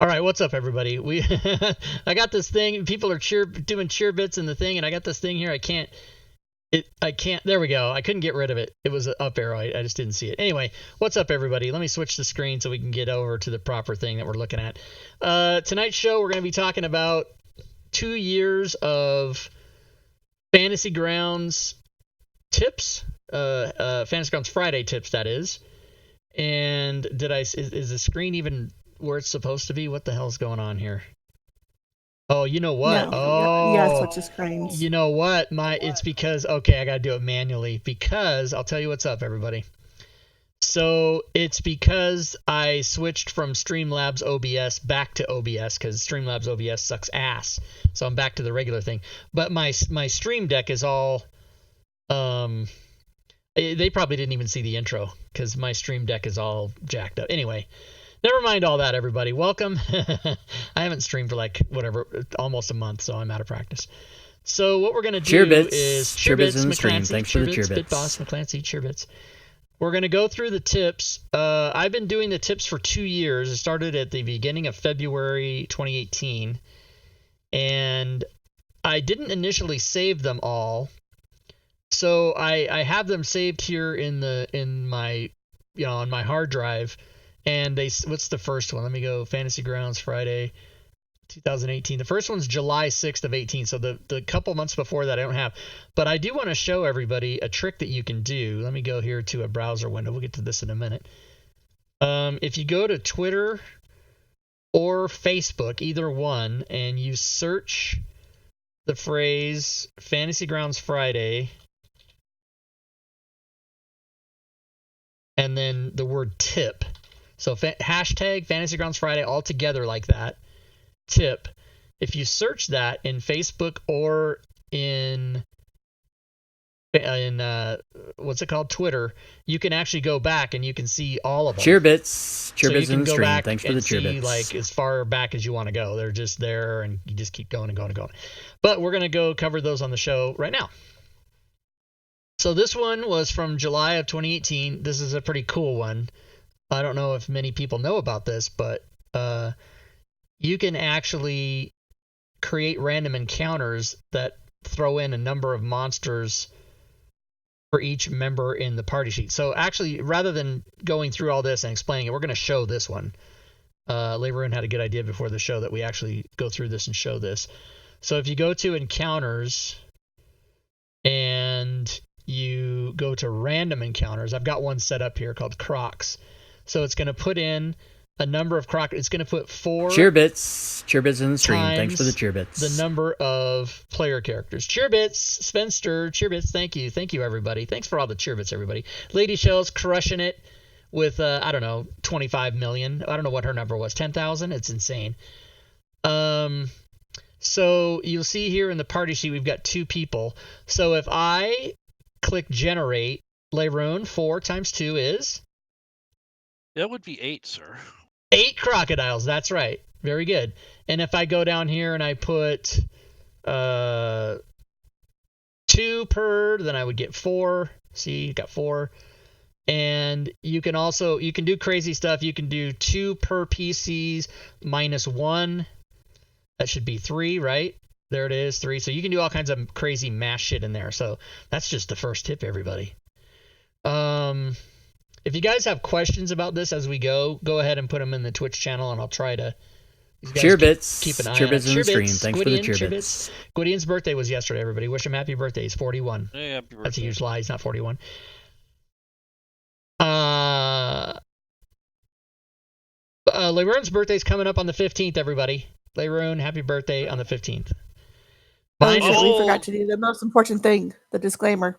All right, what's up, everybody? I got this thing. People are doing cheer bits in the thing, and I got this thing here. I can't. There we go. I couldn't get rid of it. It was an up arrow. I just didn't see it. Anyway, what's up, everybody? Let me switch the screen so we can get over to the proper thing that we're looking at. Tonight's show, we're going to be talking about 2 years of Fantasy Grounds tips, Fantasy Grounds Friday tips, that is. And is the screen even where it's supposed to be? What the hell's going on here? Oh, you know what? No, you gotta switch the screens. You know what? It's because I gotta do it manually because I'll tell you what's up, everybody. So it's because I switched from Streamlabs OBS back to OBS because Streamlabs OBS sucks ass. So I'm back to the regular thing. But my Stream Deck is all they probably didn't even see the intro because my Stream Deck is all jacked up. Anyway, never mind all that, everybody. Welcome. I haven't streamed for almost a month, so I'm out of practice. So what we're going to do is Cheerbits in the stream. Thanks for the Cheerbits. Bitboss, McClancy, Cheerbits. We're going to go through the tips. I've been doing the tips for 2 years. It started at the beginning of February 2018. And I didn't initially save them all. So I have them saved here in my on my hard drive. And what's the first one? Let me go Fantasy Grounds Friday 2018. The first one's July 6th of 18. So the couple months before that I don't have. But I do want to show everybody a trick that you can do. Let me go here to a browser window. We'll get to this in a minute. If you go to Twitter or Facebook, either one, and you search the phrase Fantasy Grounds Friday and then the word tip. So hashtag Fantasy Grounds Friday all together like that. Tip. If you search that in Facebook or in what's it called, Twitter, you can actually go back and you can see all of them. Cheerbits in the stream. Thanks for the Cheerbits. Like as far back as you want to go. They're just there, and you just keep going and going and going. But we're gonna go cover those on the show right now. So this one was from July of 2018. This is a pretty cool one. I don't know if many people know about this, but you can actually create random encounters that throw in a number of monsters for each member in the party sheet. So actually, rather than going through all this and explaining it, we're going to show this one. Leveroon had a good idea before the show that we actually go through this and show this. So if you go to encounters and you go to random encounters, I've got one set up here called Crocs. So it's going to put in a number of Crocs. It's going to put 4 Cheerbits in the stream. Thanks for the Cheerbits. The number of player characters. Cheerbits, Spencer, Cheerbits. Thank you, everybody. Thanks for all the Cheerbits, everybody. Lady Shell's crushing it with 25 million. I don't know what her number was. 10,000. It's insane. So you'll see here in the party sheet we've got 2 people. So if I click generate, Leroon, 4 times 2 is? That would be 8, sir. 8 crocodiles. That's right. Very good. And if I go down here and I put 2 per, then I would get 4. See, you got 4. And you can do crazy stuff. You can do 2 per PCs minus 1. That should be 3, right? There it is, 3. So you can do all kinds of crazy mash shit in there. So that's just the first tip, everybody. If you guys have questions about this as we go ahead and put them in the Twitch channel, and I'll try to. Cheerbits. Keep an eye Cheerbits on in the stream. Thanks for the Cheerbits. Gwydian's birthday was yesterday, everybody. Wish him happy birthday. He's 41. Hey, happy birthday. That's a huge lie. He's not 41. Leroon's birthday's coming up on the 15th, everybody. Leroon, happy birthday on the 15th. We forgot to do the most important thing, the disclaimer.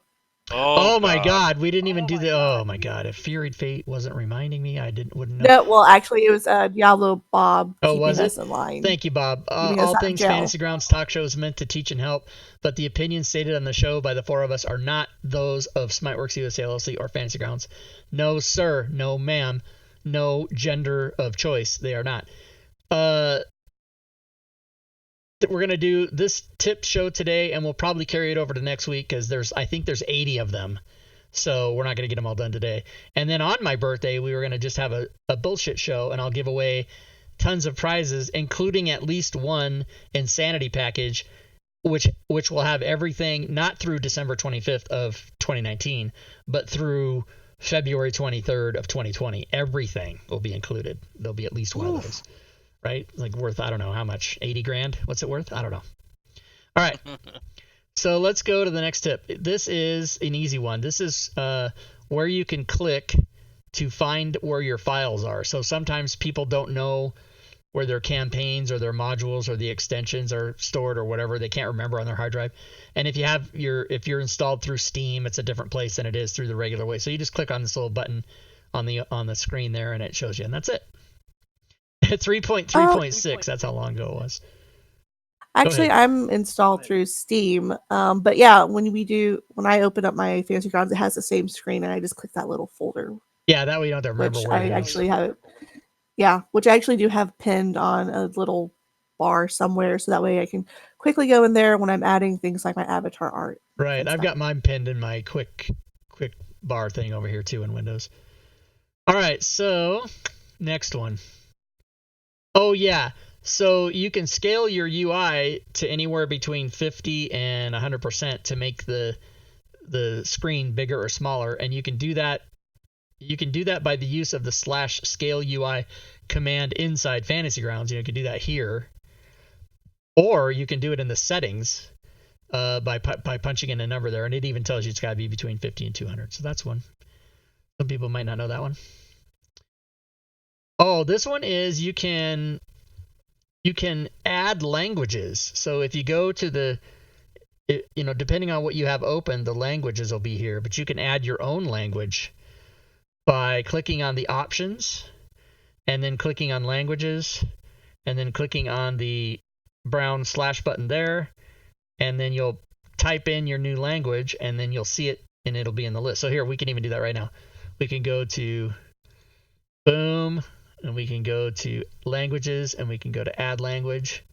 Oh my God, we didn't even do the. Oh my God, if Furied Fate wasn't reminding me, wouldn't know. No, well, actually, it was Diablo Bob keeping was us it? in line. Thank you, Bob. All Things Fantasy Grounds talk show is meant to teach and help, but the opinions stated on the show by the 4 of us are not those of Smiteworks USA LLC or Fantasy Grounds. No, sir. No, ma'am. No gender of choice. They are not. We're going to do this tip show today, and we'll probably carry it over to next week because I think there's 80 of them. So we're not going to get them all done today. And then on my birthday, we were going to just have a bullshit show, and I'll give away tons of prizes, including at least one insanity package, which will have everything not through December 25th of 2019, but through February 23rd of 2020. Everything will be included. There'll be at least one of those, right? Like worth, I don't know how much, 80 grand? What's it worth? I don't know. All right. So let's go to the next tip. This is an easy one. This is where you can click to find where your files are. So sometimes people don't know where their campaigns or their modules or the extensions are stored or whatever. They can't remember on their hard drive. And if you're installed through Steam, it's a different place than it is through the regular way. So you just click on this little button on the screen there, and it shows you, and that's it. 3.3.6. That's how long ago it was. Actually, I'm installed through Steam. But yeah, when I open up my Fantasy Grounds, it has the same screen, and I just click that little folder. Yeah, that way you don't have to remember where it is. Actually have it. Yeah, which I actually do have pinned on a little bar somewhere, so that way I can quickly go in there when I'm adding things like my avatar art. Right, I've got mine pinned in my quick bar thing over here too in Windows. All right, so next one. Oh yeah, so you can scale your UI to anywhere between 50 and 100% to make the screen bigger or smaller, and you can do that. You can do that by the use of the /scale UI command inside Fantasy Grounds. You can do that here, or you can do it in the settings by punching in a number there, and it even tells you it's got to be between 50 and 200. So that's one. Some people might not know that one. Oh, this one is you can add languages. So if you go to depending on what you have open, the languages will be here, but you can add your own language by clicking on the options and then clicking on languages and then clicking on the brown / button there, and then you'll type in your new language and then you'll see it and it'll be in the list. So here, we can even do that right now. We can go to boom, and we can go to languages, and we can go to add language,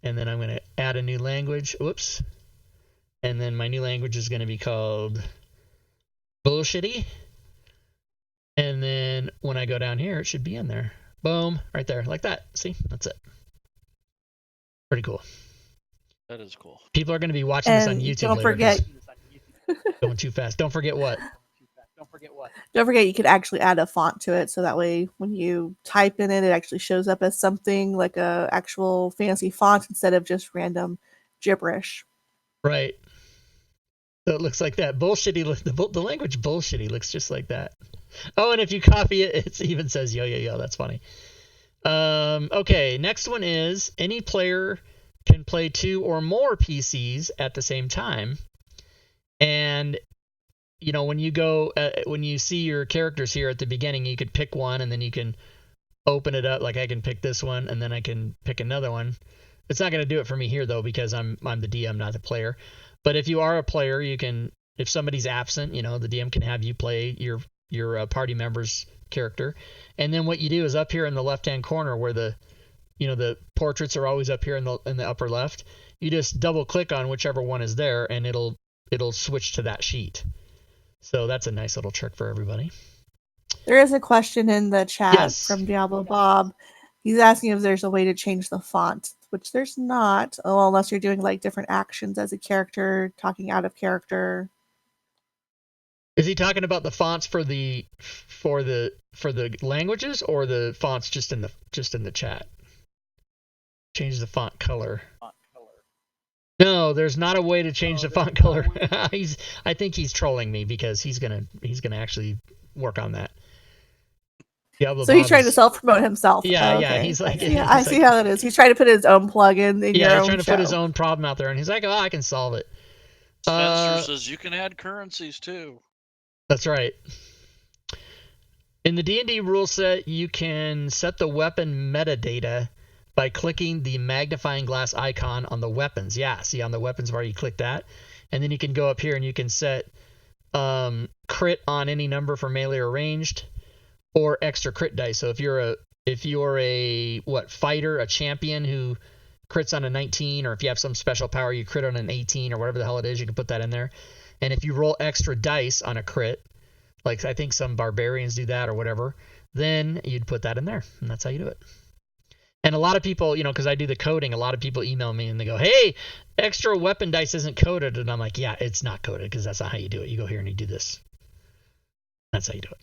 and then I'm going to add a new language. Whoops. And then my new language is going to be called bullshitty. And then when I go down here, it should be in there. Boom, right there, like that. See, that's it. Pretty cool. That is cool. People are going to be watching this on YouTube. Don't forget. Going too fast. Don't forget what? Don't forget you could actually add a font to it, so that way when you type in it, it actually shows up as something like a actual fancy font instead of just random gibberish. Right. So it looks like that. Bullshitty. The language bullshitty looks just like that. Oh, and if you copy it, it even says yo, yo, yo. That's funny. Okay, next one is any player can play 2 or more PCs at the same time. And, when you go, when you see your characters here at the beginning, you could pick one and then you can open it up. Like I can pick this one and then I can pick another one. It's not going to do it for me here though, because I'm the DM, not the player. But if you are a player, you can, if somebody's absent, the DM can have you play your party member's character. And then what you do is up here in the left-hand corner where the portraits are always up here in the upper left, you just double click on whichever one is there and it'll switch to that sheet. So that's a nice little trick for everybody. There is a question in the chat from Diablo Bob. He's asking if there's a way to change the font, which there's not. Oh, unless you're doing like different actions as a character, talking out of character. Is he talking about the fonts for the languages or the fonts just in the chat? Change the font color. No, there's not a way to change the font color. I think he's trolling me because he's gonna actually work on that. So he's trying to self-promote himself. Yeah, okay. yeah. He's like, I see how it is. He's trying to put his own plug-in in your own trying to show. put his own problem out there, and he's like, "Oh, I can solve it." Spencer says you can add currencies too. That's right. In the D&D rule set, you can set the weapon metadata by clicking the magnifying glass icon on the weapons. Yeah, see on the weapons bar, you click that, and then you can go up here and you can set crit on any number for melee or ranged, or extra crit dice. So if you're a fighter, a champion who crits on a 19, or if you have some special power, you crit on an 18 or whatever the hell it is, you can put that in there. And if you roll extra dice on a crit, like I think some barbarians do that or whatever, then you'd put that in there, and that's how you do it. And a lot of people, because I do the coding, a lot of people email me and they go, hey, extra weapon dice isn't coded. And I'm like, yeah, it's not coded because that's not how you do it. You go here and you do this. That's how you do it.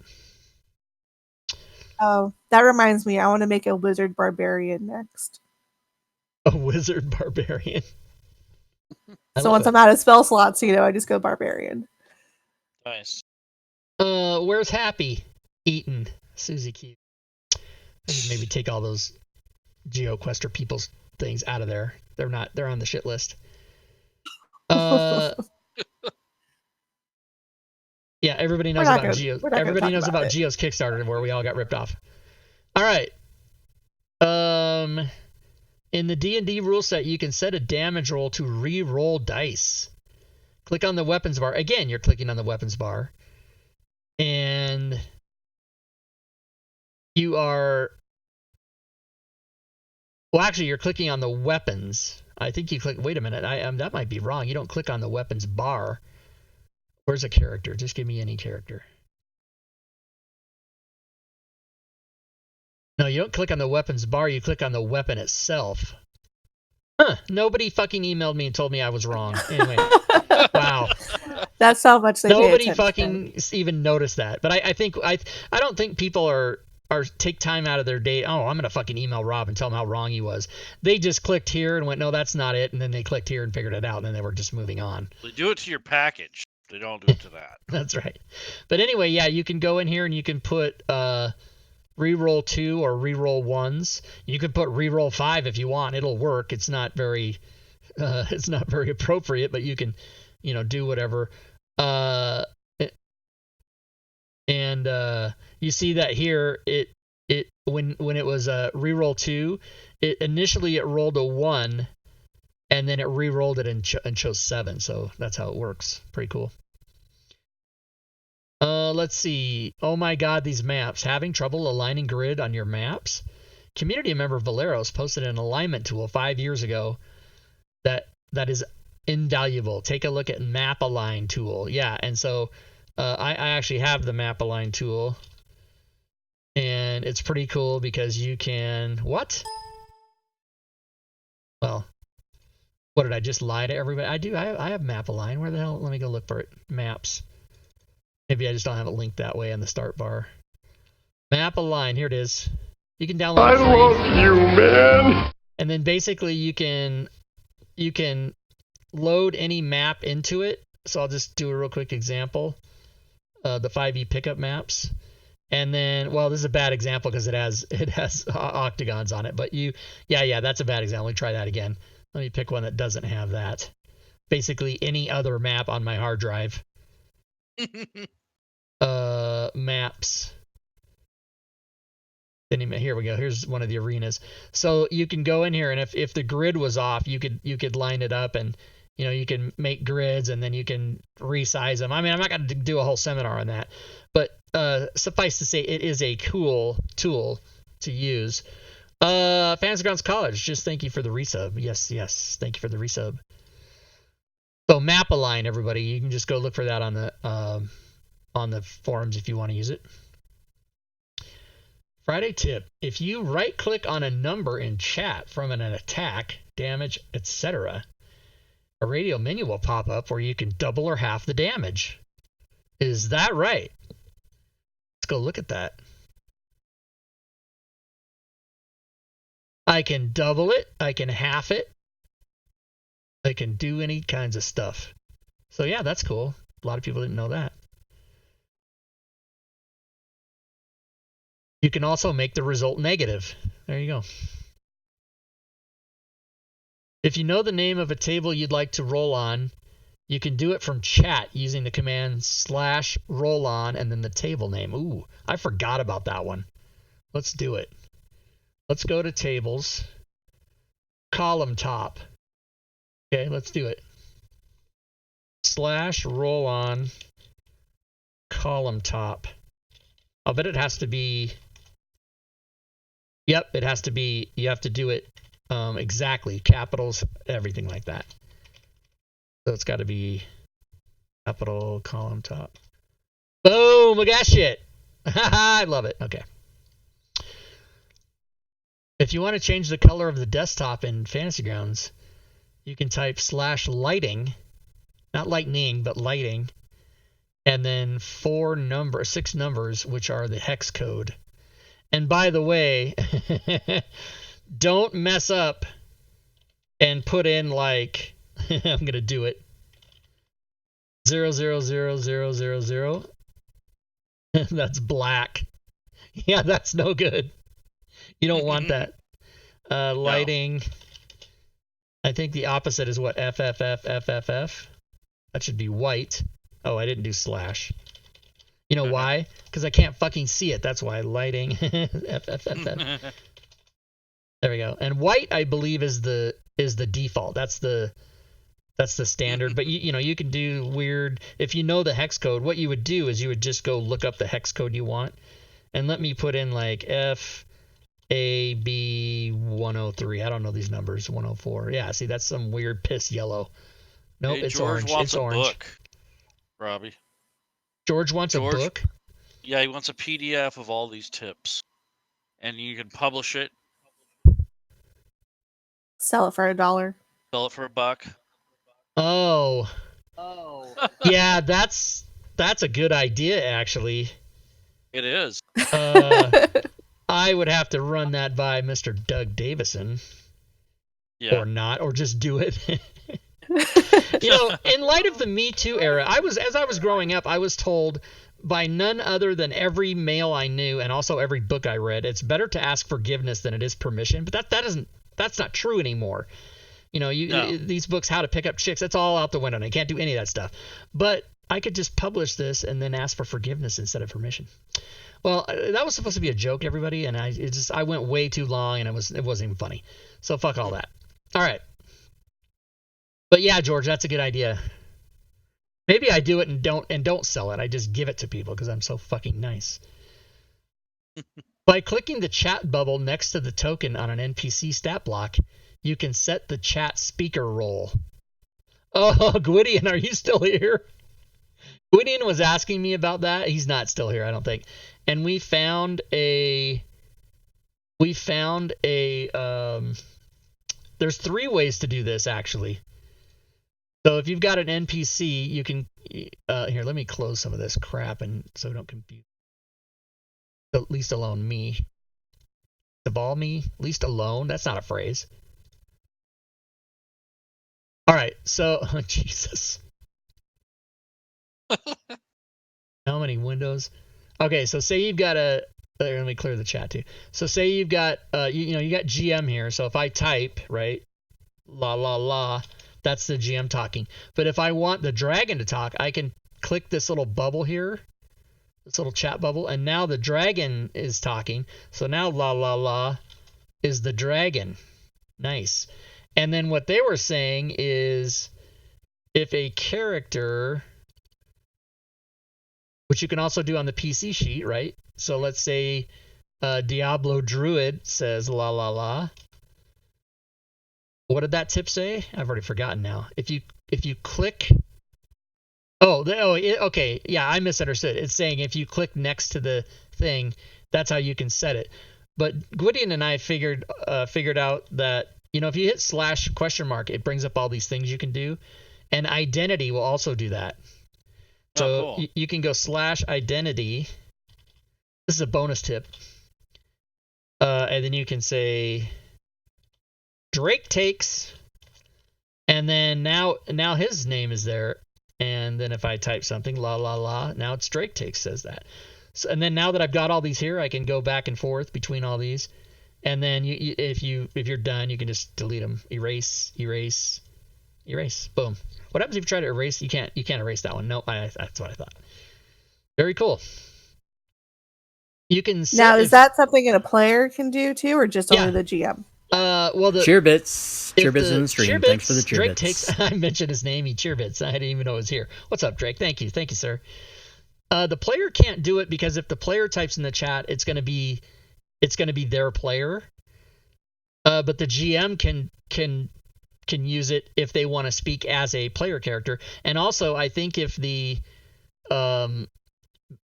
Oh, that reminds me. I want to make a wizard barbarian next. A wizard barbarian? So once I'm out of spell slots, I just go barbarian. Nice. Where's Happy? Eaton. Susie Q. Maybe take all those GeoQuester people's things out of there. They're on the shit list. Yeah, everybody knows about Geo. Everybody knows about Geo's Kickstarter where we all got ripped off. All right. In the D&D rule set, you can set a damage roll to re-roll dice. Click on the weapons bar. Again, you're clicking on the weapons bar. And you are... Well, actually, you're clicking on the weapons. I think you click... Wait a minute. That might be wrong. You don't click on the weapons bar. Where's a character? Just give me any character. No, you don't click on the weapons bar. You click on the weapon itself. Huh. Nobody fucking emailed me and told me I was wrong. Anyway. Wow. That's how much they Nobody fucking even noticed that. But I don't think people are take time out of their day. Oh, I'm gonna fucking email Rob and tell him how wrong he was. They just clicked here and went, no, that's not it. And then they clicked here and figured it out. And then they were just moving on. They do it to your package. They don't do it to that. That's right. But anyway, yeah, you can go in here and you can put reroll 2 or reroll 1s. You can put reroll 5 if you want. It'll work. It's not very appropriate, but you can, do whatever. And you see that here, when it was reroll 2, initially it rolled a 1, and then it re-rolled it and chose 7. So that's how it works. Pretty cool. Let's see. Oh my God, these maps. Having trouble aligning grid on your maps? Community member Valeros posted an alignment tool 5 years ago that is invaluable. Take a look at Map Align tool. Yeah, and so I actually have the Map Align tool, and it's pretty cool because you can... What? Well, what did I just lie to everybody? I do. I have Map Align. Where the hell? Let me go look for it. Maps. Maybe I just don't have it linked that way in the start bar. Map Align. Here it is. You can download it. I love you, man. And then basically you can load any map into it. So I'll just do a real quick example. The 5e pickup maps. And then, well, this is a bad example because it has octagons on it. But yeah, that's a bad example. Let me try that again. Let me pick one that doesn't have that. Basically any other map on my hard drive. Maps. Here we go. Here's one of the arenas. So you can go in here, and if the grid was off, you could line it up, and you can make grids, and then you can resize them. I mean, I'm not going to do a whole seminar on that, but suffice to say, it is a cool tool to use. Fantasy Grounds College, just thank you for the resub. Yes, thank you for the resub. So Map Align, everybody, you can just go look for that on the forums if you want to use it. Friday tip: if you right-click on a number in chat from an attack, damage, etc., a radio menu will pop up where you can double or half the damage. Is that right? Let's go look at that. I can double it. I can half it. I can do any kinds of stuff. So yeah, that's cool. A lot of people didn't know that. You can also make the result negative. There you go. If you know the name of a table you'd like to roll on, you can do it from chat using the command /roll-on and then the table name. Ooh, I forgot about that one. Let's do it. Let's go to tables. Column top. Okay, let's do it. /roll-on column top. I'll bet it has to be... Yep, it has to be... You have to do it exactly. Capitals, everything like that. So it's got to be capital column top. Boom! I got shit! I love it. Okay. If you want to change the color of the desktop in Fantasy Grounds, you can type /lighting, not lightning, but lighting, and then 6 numbers, which are the hex code. And by the way, don't mess up and put in like, I'm going to do it, 000000. That's black. Yeah, that's no good. You don't want that. Lighting. No. I think the opposite is what? FFF. That should be white. Oh, I didn't do /. You know why? Because I can't fucking see it. That's why. Lighting. FFF. There we go. And white, I believe, is the default. That's the standard. But you can do weird. If you know the hex code, what you would do is you would just go look up the hex code you want, and let me put in like FAB 103. I don't know these numbers. 104. Yeah, see, that's some weird piss yellow. Nope, it's George orange. Wants it's orange. Book, Robbie. George wants a book? Yeah, he wants a PDF of all these tips. And you can publish it. Sell it for $1. Sell it for $1. Oh. Yeah, that's a good idea, actually. It is. I would have to run that by Mr. Doug Davison. Yeah. Or not, or just do it. In light of the Me Too era, as I was growing up, I was told by none other than every male I knew and also every book I read, it's better to ask forgiveness than it is permission. But that's not true anymore. These books, How to Pick Up Chicks, that's all out the window. And I can't do any of that stuff. But I could just publish this and then ask for forgiveness instead of permission. Well, that was supposed to be a joke, everybody, and I went way too long, and it wasn't even funny. So fuck all that. All right. But yeah, George, that's a good idea. Maybe I do it and don't sell it. I just give it to people because I'm so fucking nice. By clicking the chat bubble next to the token on an NPC stat block, you can set the chat speaker role. Oh, Gwydion, are you still here? Gwydion was asking me about that. He's not still here, I don't think. And we found a there's 3 ways to do this, actually. So if you've got an NPC, you can here, let me close some of this crap and so don't confuse. At least alone me. Deball me? Least alone? That's not a phrase. All right, so Jesus. How many windows? Okay, so say you've got let me clear the chat too. So say you've got you got GM here. So if I type, right, la la la, that's the GM talking. But if I want the dragon to talk, I can click this little bubble here, this little chat bubble, and now the dragon is talking. So now la la la is the dragon. Nice. And then what they were saying is if a character, which you can also do on the PC sheet, right? So let's say Diablo Druid says la la la. What did that tip say? I've already forgotten now. If you click, okay, yeah, I misunderstood. It's saying if you click next to the thing, that's how you can set it. But Gwydion and I figured out that if you hit /? It brings up all these things you can do, and identity will also do that. So cool. You can go /identity. This is a bonus tip. And then you can say Drake takes, and then now his name is there. And then if I type something, la la la, now it's Drake takes says that. So, and then now that I've got all these here, I can go back and forth between all these. And then if you're done, you can just delete them. Erase. Boom. What happens if you try to erase? You can't erase that one. Nope, that's what I thought. Very cool. You can now. Is that something a player can do too, or just only the GM? Well, the Cheerbits in the stream. Thanks for the Cheerbits. Drake takes. I mentioned his name. He Cheerbits. I didn't even know it was here. What's up, Drake? Thank you, sir. The player can't do it because if the player types in the chat, it's going to be their player. But the GM can use it if they want to speak as a player character. And also, I think if the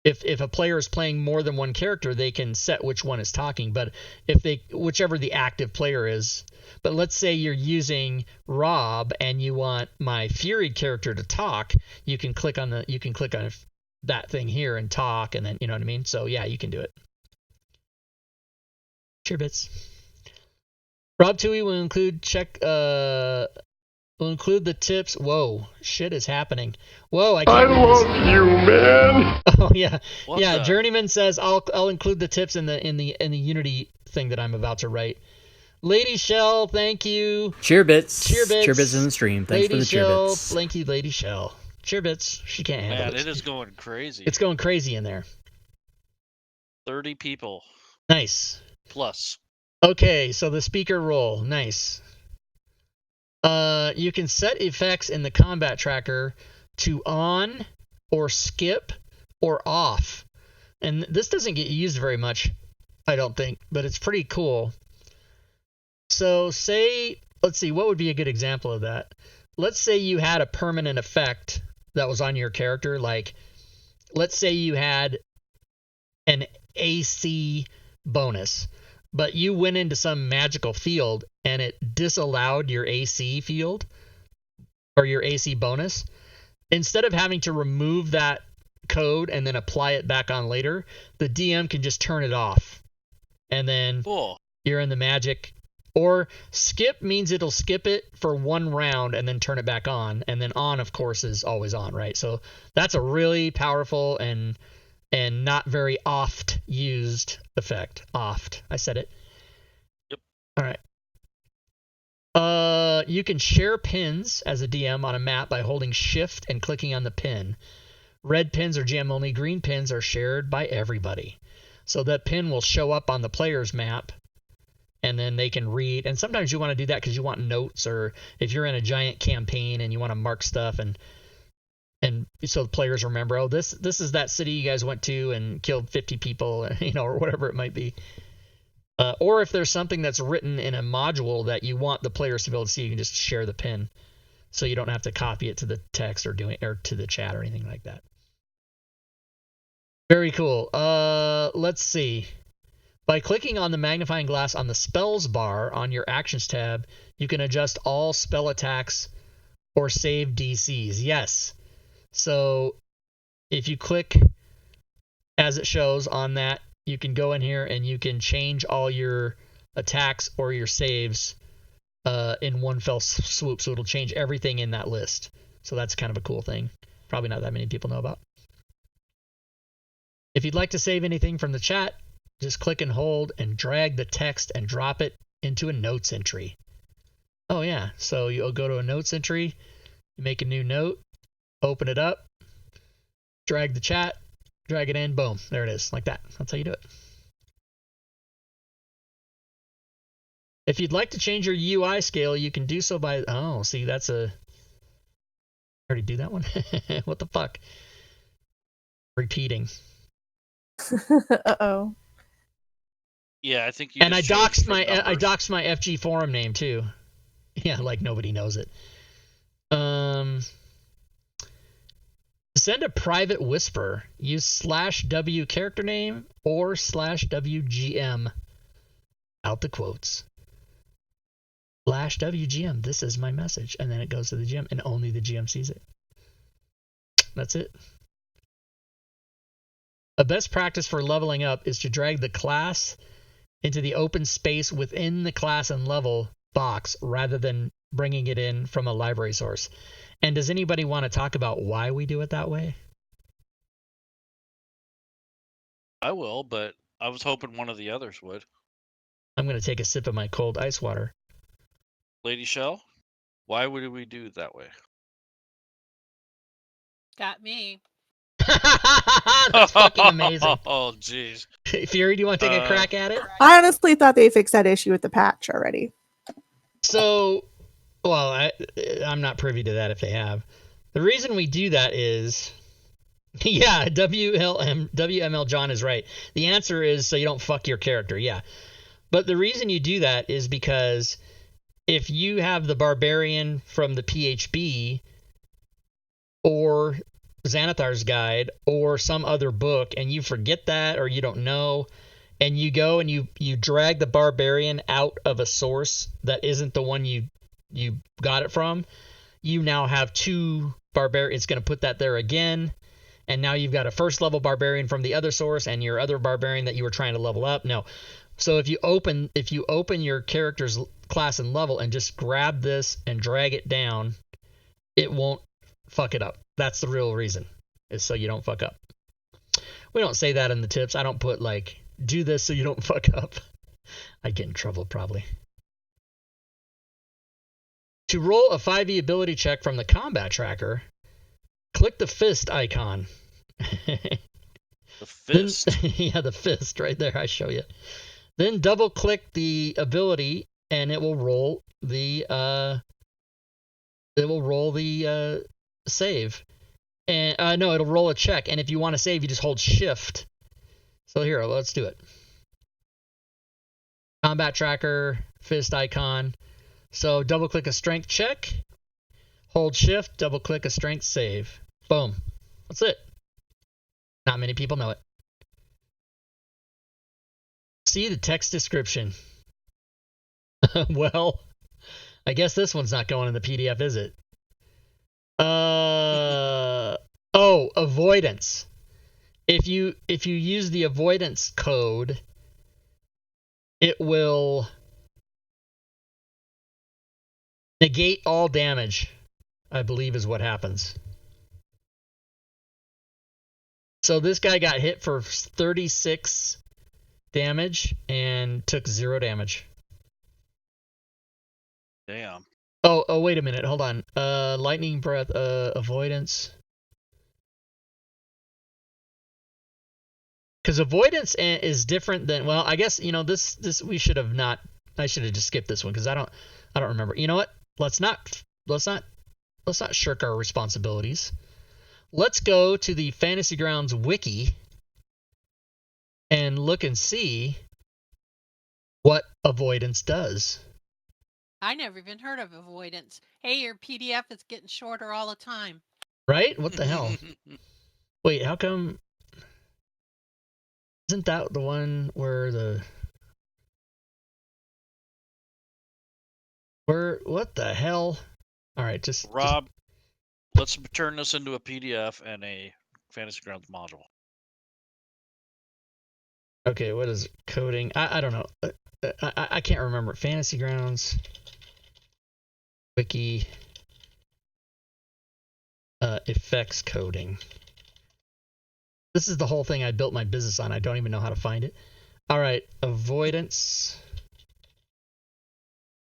If a player is playing more than one character, they can set which one is talking. But whichever the active player is. But let's say you're using Rob and you want my Fury character to talk, you can click on that thing here and talk, and then you know what I mean. So yeah, you can do it. Cheer bits. Rob Tui will include the tips. Whoa, shit is happening. Whoa, I love you, man. Oh yeah, yeah. Journeyman says I'll include the tips in the Unity thing that I'm about to write. Lady Shell, thank you. Cheer bits in the stream. Thanks Lady for the cheer bits. Thank you, Lady Shell. Cheer bits. She can't handle it. Man, it is going crazy. It's going crazy in there. 30 people. Nice. Plus. Okay, so the speaker role. Nice. You can set effects in the combat tracker to on or skip or off. And this doesn't get used very much, I don't think, but it's pretty cool. So let's see, what would be a good example of that? Let's say you had a permanent effect that was on your character. Like, let's say you had an AC bonus, but you went into some magical field and it disallowed your AC field or your AC bonus. Instead of having to remove that code and then apply it back on later, the DM can just turn it off. And then you're in the magic. Or skip means it'll skip it for one round and then turn it back on. And then on, of course, is always on, right? So that's a really powerful and not very oft used effect. Oft. I said it. Yep. All right. You can share pins as a DM on a map by holding shift and clicking on the pin. Red pins are GM only. Green pins are shared by everybody. So that pin will show up on the player's map, and then they can read. And sometimes you want to do that because you want notes, or if you're in a giant campaign and you want to mark stuff, and so the players remember, oh, this is that city you guys went to and killed 50 people, or whatever it might be. Or if there's something that's written in a module that you want the players to be able to see, you can just share the pin, so you don't have to copy it to the text or to the chat or anything like that. Very cool. Let's see. By clicking on the magnifying glass on the spells bar on your actions tab, you can adjust all spell attacks or save DCs. Yes. So if you click as it shows on that, you can go in here and you can change all your attacks or your saves in one fell swoop. So it'll change everything in that list. So that's kind of a cool thing. Probably not that many people know about. If you'd like to save anything from the chat, just click and hold and drag the text and drop it into a notes entry. Oh yeah, so you'll go to a notes entry, you make a new note, open it up, drag the chat, drag it in, boom, there it is, like that. That's how you do it. If you'd like to change your UI scale, you can do so by, oh, see, that's a, I already do that one? What the fuck? Repeating. Uh-oh. Yeah, I think you. And I doxed my FG forum name too. Yeah, like nobody knows it. Send a private whisper. Use /W character name or /WGM. Out the quotes. /WGM. This is my message, and then it goes to the GM, and only the GM sees it. That's it. A best practice for leveling up is to drag the class into the open space within the class and level box rather than bringing it in from a library source. And does anybody want to talk about why we do it that way? I will, but I was hoping one of the others would. I'm going to take a sip of my cold ice water. Lady Shell, why would we do it that way? Got me. That's fucking amazing. Oh, jeez. Fury, do you want to take a crack at it? I honestly thought they fixed that issue with the patch already. So, well, I'm not privy to that if they have. The reason we do that is, yeah, WML John is right. The answer is so you don't fuck your character, yeah. But the reason you do that is because if you have the barbarian from the PHB or Xanathar's Guide or some other book and you forget that or you don't know, and you go and you drag the barbarian out of a source that isn't the one you got it from, you now have 2 barbarian. It's going to put that there again, and now you've got a first level barbarian from the other source and your other barbarian that you were trying to level up. No. So if you open your character's class and level and just grab this and drag it down, it won't fuck it up. That's the real reason, is so you don't fuck up. We don't say that in the tips. I don't put like, do this so you don't fuck up. I'd get in trouble probably. To roll a 5e ability check from the combat tracker, click the fist icon. The fist? Then, yeah, the fist right there. I show you. Then double click the ability and it will roll the save. And no, it'll roll a check. And if you want to save, you just hold shift. So here, let's do it. Combat tracker, fist icon. So double click a strength check, hold shift, double click a strength save. Boom. That's it. Not many people know it. See the text description. Well, I guess this one's not going in the PDF, is it? Oh, avoidance. If you use the avoidance code, it will negate all damage, I believe is what happens. So this guy got hit for 36 damage and took 0 damage. Damn. Oh, wait a minute. Hold on. Lightning breath, avoidance. Because avoidance is different than, well, I guess, this we should have not, I should have just skipped this one because I don't remember. You know what? Let's not shirk our responsibilities. Let's go to the Fantasy Grounds wiki and look and see what avoidance does. I never even heard of avoidance. Hey, your PDF is getting shorter all the time. Right? What the hell? Wait, how come? Isn't that the one where what the hell? All right, Rob, let's turn this into a PDF and a Fantasy Grounds module. Okay, what is coding? I don't know. I can't remember. Fantasy Grounds wiki effects coding. This is the whole thing I built my business on. I don't even know how to find it. All right, avoidance.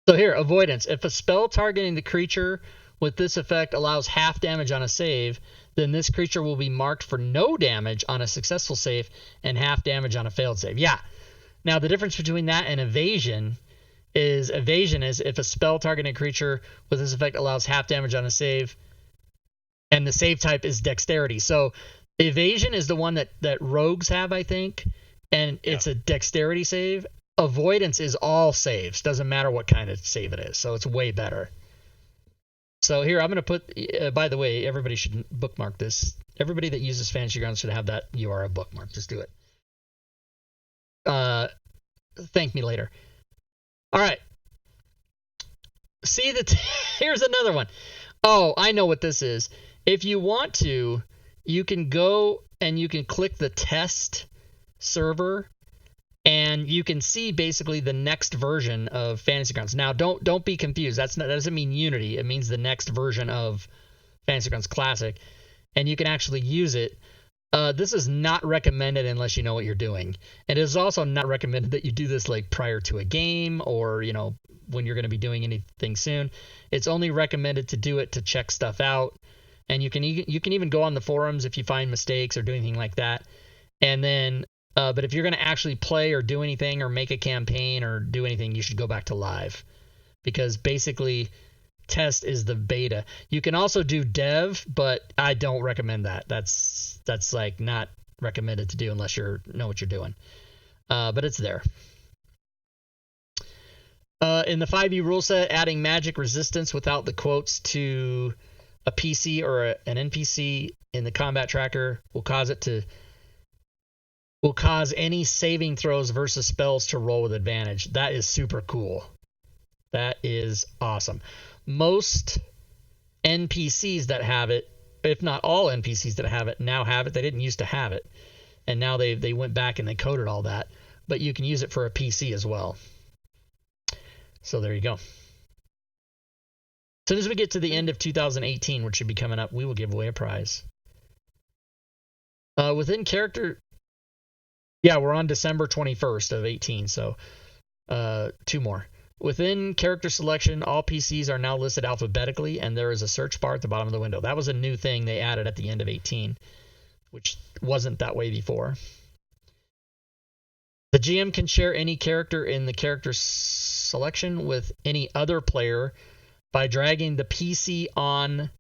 So here, avoidance. If a spell targeting the creature with this effect allows half damage on a save, then this creature will be marked for no damage on a successful save and half damage on a failed save. Yeah. Now, the difference between that and evasion is if a spell targeting a creature with this effect allows half damage on a save, and the save type is dexterity. So evasion is the one that rogues have, I think, and it's a dexterity save. Avoidance is all saves. Doesn't matter what kind of save it is. So it's way better. So here, I'm going to put, by the way, everybody should bookmark this. Everybody that uses Fantasy Grounds should have that URL bookmark. Just do it. Thank me later. All right. See here's another one. Oh, I know what this is. If you want to, you can go and you can click the test server, and you can see basically the next version of Fantasy Grounds. Now, don't be confused. That doesn't mean Unity. It means the next version of Fantasy Grounds Classic, and you can actually use it. This is not recommended unless you know what you're doing. It is also not recommended that you do this like prior to a game or when you're going to be doing anything soon. It's only recommended to do it to check stuff out, and you can even go on the forums if you find mistakes or do anything like that. And then, but if you're going to actually play or do anything or make a campaign or do anything, you should go back to live, because basically test is the beta. You can also do dev, but I don't recommend that. That's like not recommended to do unless you know what you're doing. But it's there. In the 5e rule set, adding magic resistance without the quotes to a PC or an NPC in the combat tracker will cause any saving throws versus spells to roll with advantage. That is super cool. That is awesome. Most NPCs that have it, if not all NPCs that have it, now have it. They didn't used to have it, and now they went back and they coded all that. But you can use it for a PC as well. So there you go. As soon as we get to the end of 2018, which should be coming up, we will give away a prize. Within character, yeah, we're on December 21st of 18, so 2 more. Within character selection, all PCs are now listed alphabetically, and there is a search bar at the bottom of the window. That was a new thing they added at the end of 18, which wasn't that way before. The GM can share any character in the character selection with any other player by dragging the PC on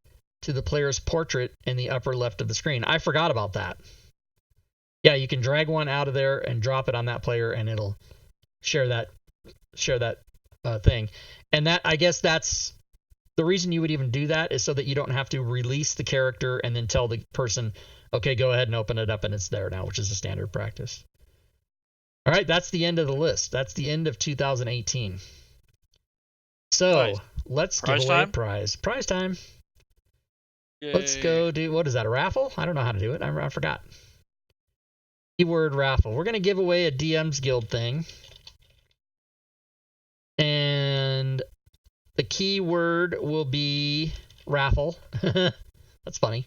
to the player's portrait in the upper left of the screen. I forgot about that. Yeah, you can drag one out of there and drop it on that player, and it'll share that thing. And that, I guess that's the reason you would even do that, is so that you don't have to release the character and then tell the person, okay, go ahead and open it up and it's there now, which is a standard practice. All right, that's the end of the list. That's the end of 2018. So Nice. let's Prize give away a time? prize. Prize time. Yay. Let's go do, what is that, a raffle? I don't know how to do it. I forgot. Keyword raffle. We're going to give away a DM's Guild thing. And the keyword will be raffle. That's funny.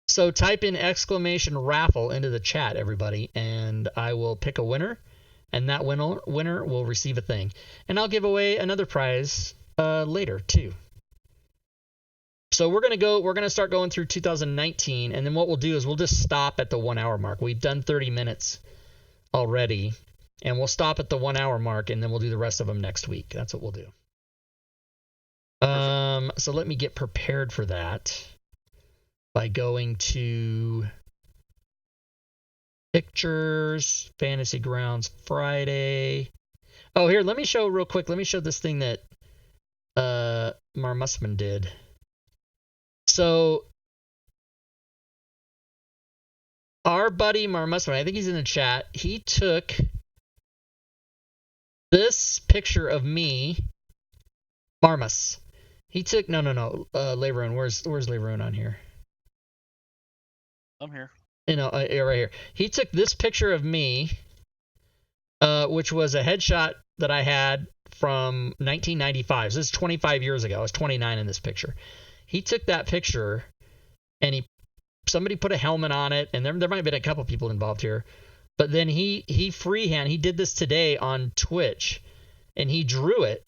So type in exclamation raffle into the chat, everybody, and I will pick a winner, and that winner will receive a thing. And I'll give away another prize later too. So we're gonna start going through 2019, and then what we'll do is we'll just stop at the 1 hour mark. We've done 30 minutes already, and we'll stop at the 1 hour mark, and then we'll do the rest of them next week. That's what we'll do. So let me get prepared for that by going to pictures, Fantasy Grounds Friday. Oh, here, let me show real quick. Let me show this thing that Marmusman did. So our buddy Marmusman, I think he's in the chat, he took this picture of me, Marmus. He took, Leveroon. Where's Leveroon on here? I'm here. Yeah, right here. He took this picture of me, which was a headshot that I had from 1995. So this is 25 years ago. I was 29 in this picture. He took that picture, and somebody put a helmet on it, and there might have been a couple people involved here. But then he freehand, he did this today on Twitch, and he drew it.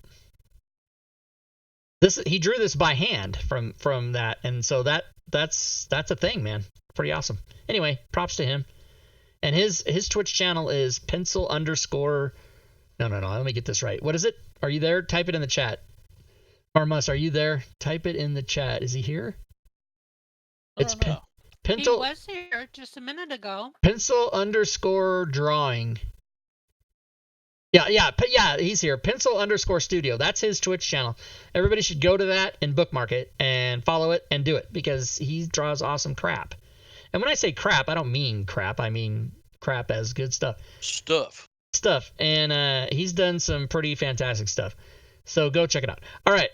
He drew this by hand from that, and so that's a thing, man. Pretty awesome. Anyway, props to him. And his Twitch channel is pencil underscore. No. Let me get this right. What is it? Are you there? Type it in the chat. Marmus, are you there? Type it in the chat. Is he here? It's pencil. He was here just a minute ago. Pencil underscore drawing. Yeah, he's here. Pencil underscore studio. That's his Twitch channel. Everybody should go to that and bookmark it and follow it and do it, because he draws awesome crap. And when I say crap, I don't mean crap. I mean crap as good stuff. Stuff. And he's done some pretty fantastic stuff. So go check it out. All right.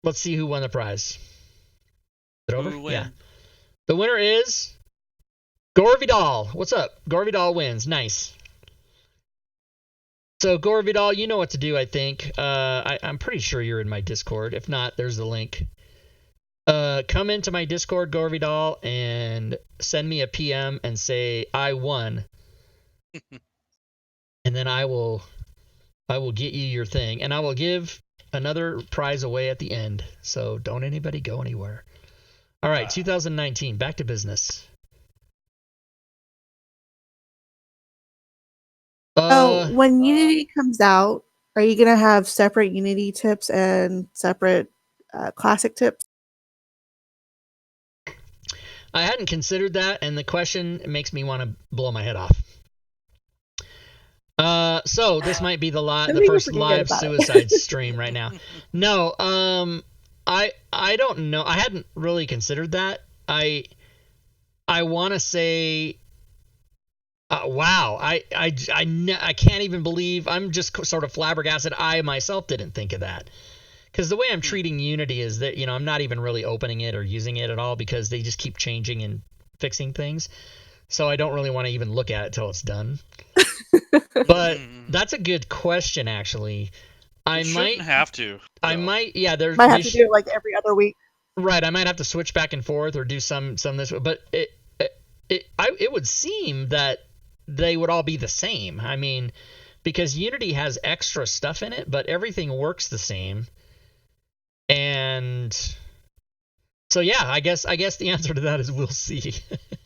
Let's see who won the prize. Is it over? Yeah. The winner is Gore Vidal. What's up? Gore Vidal wins. Nice. So Gore Vidal, you know what to do, I think. I'm pretty sure you're in my Discord. If not, there's the link. Come into my Discord, Gore Vidal, and send me a PM and say I won. And then I will get you your thing, and I will give another prize away at the end. So don't anybody go anywhere. All right, 2019, back to business. When Unity comes out, are you going to have separate Unity tips and separate Classic tips? I hadn't considered that, and the question makes me want to blow my head off. So this might be the first live suicide stream right now. No, I don't know. I hadn't really considered that. I want to say, wow. I can't even believe. I'm just sort of flabbergasted. I myself didn't think of that. Because the way I'm treating Unity is that, I'm not even really opening it or using it at all because they just keep changing and fixing things. So I don't really want to even look at it till it's done. But that's a good question, actually. I might have to. I might, yeah. Might have to do it like every other week. Right, I might have to switch back and forth or do some this way. But it would seem that they would all be the same. I mean, because Unity has extra stuff in it, but everything works the same. And so, yeah, I guess the answer to that is we'll see.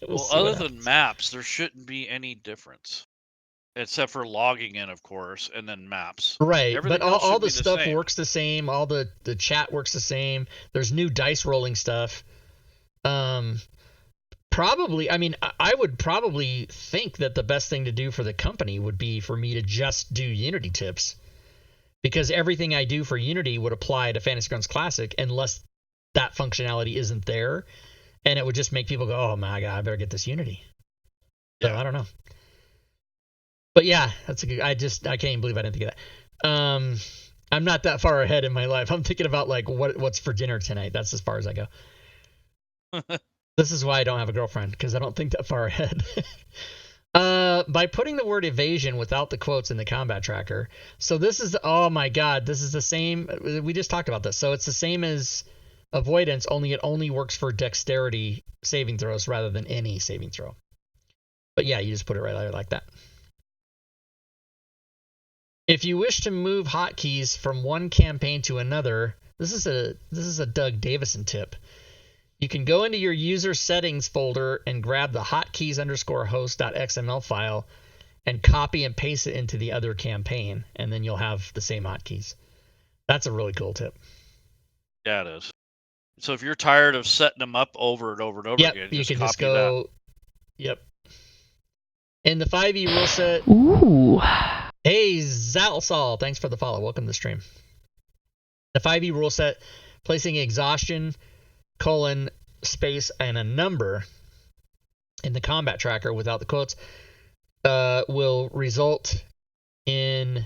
Well, other than maps, there shouldn't be any difference, except for logging in, of course, and then maps. Right, everything but all the stuff works the same. All the chat works the same. There's new dice rolling stuff. Probably, I mean, I would probably think that the best thing to do for the company would be for me to just do Unity tips. Because everything I do for Unity would apply to Fantasy Grounds Classic unless that functionality isn't there. And it would just make people go, oh my God, I better get this Unity. So I don't know. But yeah, that's a good, I can't even believe I didn't think of that. I'm not that far ahead in my life. I'm thinking about like what's for dinner tonight. That's as far as I go. This is why I don't have a girlfriend, because I don't think that far ahead. By putting the word evasion without the quotes in the combat tracker. So this is, oh my God, this is the same. We just talked about this. So it's the same as avoidance, only it only works for dexterity saving throws rather than any saving throw. But yeah, you just put it right there like that. If you wish to move hotkeys from one campaign to another, this is a Doug Davison tip. You can go into your user settings folder and grab the hotkeys_host.xml file and copy and paste it into the other campaign, and then you'll have the same hotkeys. That's a really cool tip. Yeah, it is. So if you're tired of setting them up over and over and over again, you can copy just go. that. Yep. In the 5e rule set. Ooh. Hey, Zalsal, thanks for the follow. Welcome to the stream. The 5e rule set, placing exhaustion, space, and a number in the combat tracker without the quotes will result in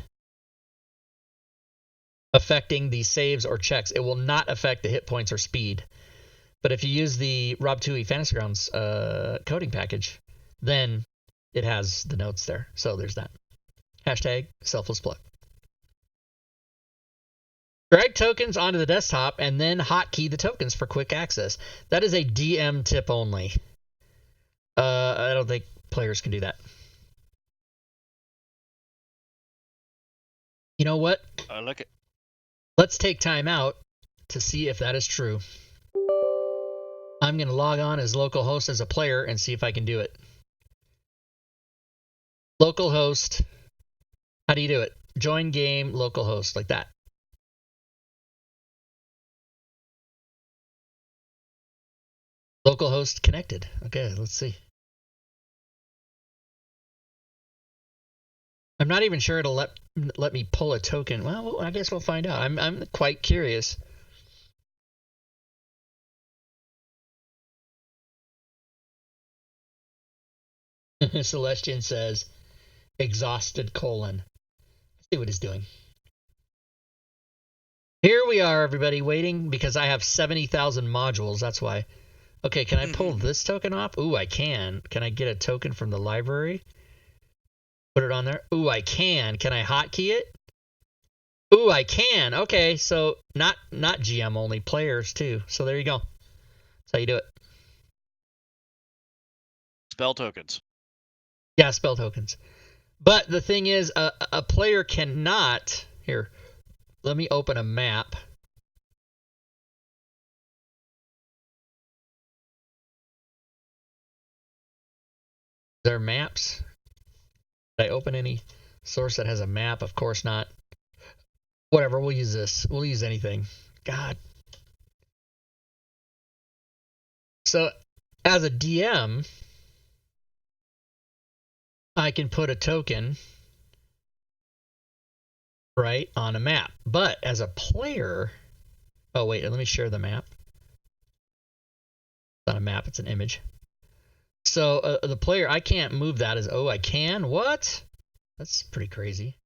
affecting the saves or checks. It will not affect the hit points or speed. But if you use the Rob Toohey Fantasy Grounds coding package, then it has the notes there. So there's that. Hashtag selfless plug. Drag tokens onto the desktop and then hotkey the tokens for quick access. That is a DM tip only. I don't think players can do that. You know what? I like it. Let's take time out to see if that is true. I'm going to log on as localhost as a player and see if I can do it. Localhost. How do you do it? Join game, localhost, like that. Localhost connected. Okay, let's see. I'm not even sure it'll let me pull a token. Well, I guess we'll find out. I'm quite curious. Celestian says, exhausted : Let's see what he's doing. Here we are, everybody, waiting because I have 70,000 modules. That's why. Okay, can I pull this token off? Ooh, I can. Can I get a token from the library? Put it on there. Ooh, I can. Can I hotkey it? Ooh, I can. Okay, so not GM only, players too. So there you go. That's how you do it. Spell tokens. Yeah, spell tokens. But the thing is, a player cannot... Here, let me open a map. There are maps? Did I open any source that has a map? Of course not. Whatever, we'll use this. We'll use anything. God. So, as a DM, I can put a token, right, on a map. But as a player, Oh, wait, let me share the map. It's not a map, it's an image. So the player, I can't move that as, oh, I can? What? That's pretty crazy.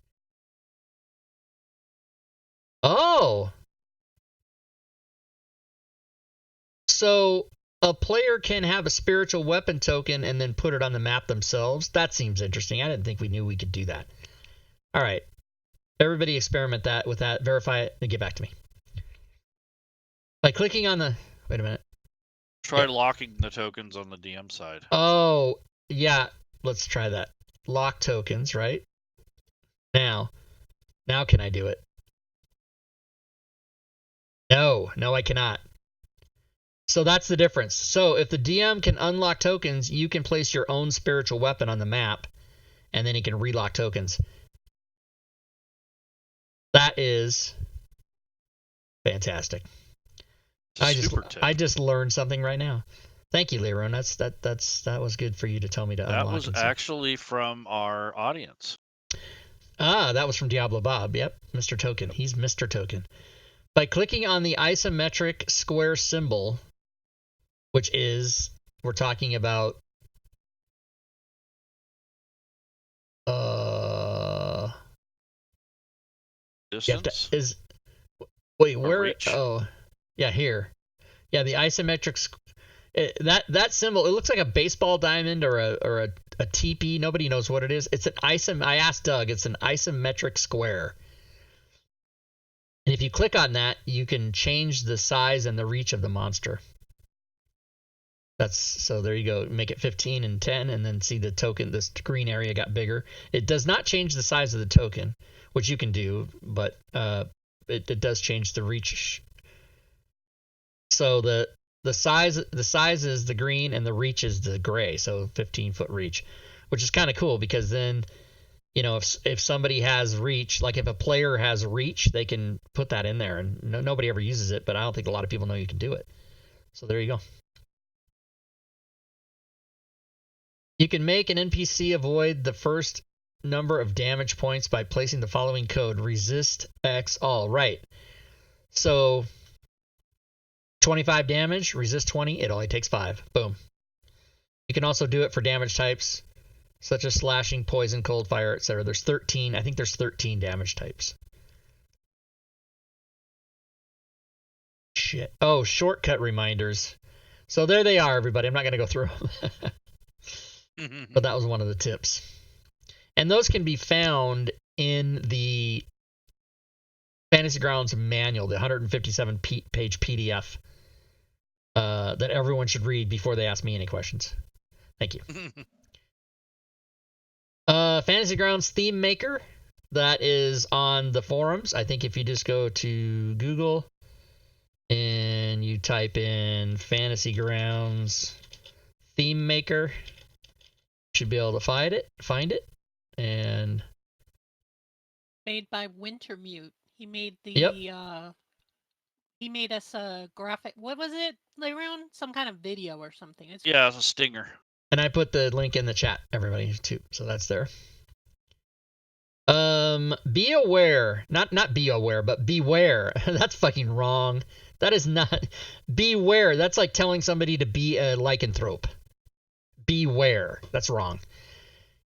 Oh! So a player can have a spiritual weapon token and then put it on the map themselves. That seems interesting. I didn't think we knew we could do that. All right. Everybody experiment with that. Verify it and get back to me. By clicking on the... Wait a minute. Try locking the tokens on the DM side. Oh, yeah. Let's try that. Lock tokens, right? Now can I do it? No, I cannot. So that's the difference. So if the DM can unlock tokens, you can place your own spiritual weapon on the map, and then he can relock tokens. That is fantastic. I just learned something right now. Thank you, Leron. That was good for you to tell me to unlock. That was actually from our audience. Ah, that was from Diablo Bob. Yep, Mr. Token. He's Mr. Token. By clicking on the isometric square symbol, which is, we're talking about distance. Where? Reach. Oh, yeah, here. Yeah, the isometric. That symbol. It looks like a baseball diamond or a teepee. Nobody knows what it is. It's an I asked Doug. It's an isometric square. And if you click on that, you can change the size and the reach of the monster. So there you go. Make it 15 and 10, and then see the token. This green area got bigger. It does not change the size of the token, which you can do, but it does change the reach. So the size is the green and the reach is the gray. So 15-foot reach, which is kind of cool because then, you know, if somebody has reach, like if a player has reach, they can put that in there, and nobody ever uses it, but I don't think a lot of people know you can do it. So there you go. You can make an NPC avoid the first number of damage points by placing the following code: resist X all. Right. So 25 damage, resist 20, it only takes 5. Boom. You can also do it for damage types such as slashing, poison, cold, fire, etc. There's 13. I think there's 13 damage types. Shit. Oh, shortcut reminders. So there they are, everybody. I'm not going to go through them. But that was one of the tips. And those can be found in the Fantasy Grounds manual, the 157-page PDF that everyone should read before they ask me any questions. Thank you. Fantasy Grounds Theme Maker, that is on the forums. I think if you just go to Google and you type in Fantasy Grounds Theme Maker, you should be able to find it. And made by Wintermute. He made the Yep. He made us a graphic. What was it, Leron? Some kind of video or something. It's a stinger. And I put the link in the chat, everybody, too. So that's there. Be aware. Not be aware, but beware. That's fucking wrong. That is not... Beware. That's like telling somebody to be a lycanthrope. Beware. That's wrong.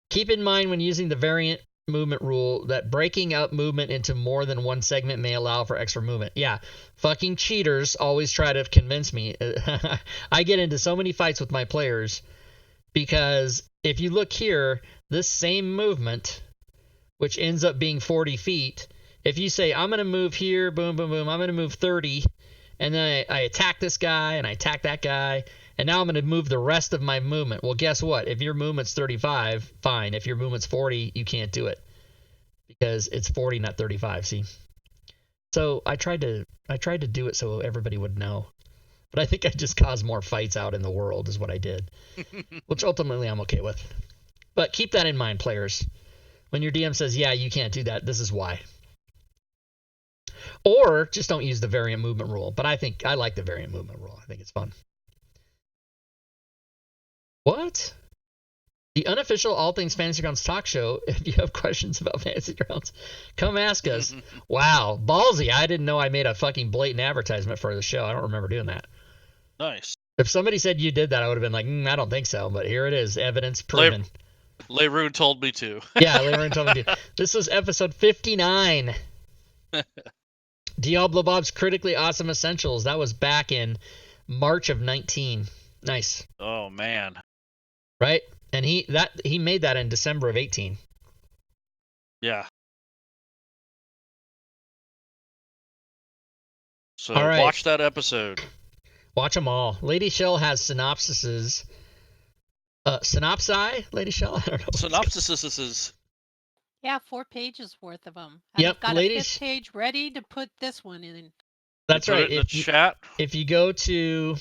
Keep in mind when using the variant movement rule that breaking up movement into more than one segment may allow for extra movement. Yeah, fucking cheaters always try to convince me. I get into so many fights with my players because if you look here, this same movement, which ends up being 40 feet, if you say, I'm going to move here, boom, boom, boom, I'm going to move 30, and then I attack this guy, and I attack that guy, and now I'm going to move the rest of my movement. Well, guess what? If your movement's 35, fine. If your movement's 40, you can't do it because it's 40, not 35. See? So I tried to do it so everybody would know, but I think I just caused more fights out in the world is what I did, which ultimately I'm okay with. But keep that in mind, players. When your DM says, yeah, you can't do that, this is why. Or just don't use the variant movement rule. But I like the variant movement rule. I think it's fun. What? The unofficial All Things Fantasy Grounds talk show. If you have questions about Fantasy Grounds, come ask us. Wow, ballsy. I didn't know I made a fucking blatant advertisement for the show. I don't remember doing that. Nice. If somebody said you did that, I would have been like, I don't think so. But here it is, evidence proven. Leroon told me to. Yeah, Leroon told me to. This was episode 59. Diablo Bob's Critically Awesome Essentials. That was back in March of 19. Nice. Oh, man. Right? And he made that in December of 18. Yeah. So all right. Watch that episode. Watch them all. Lady Shell has synopsises. Synopsi, Lady Shell? I don't know. Synopsises. Yeah, 4 pages worth of them. Yep, I've got ladies. a 5th page ready to put this one in. That's right. In the chat. If you go to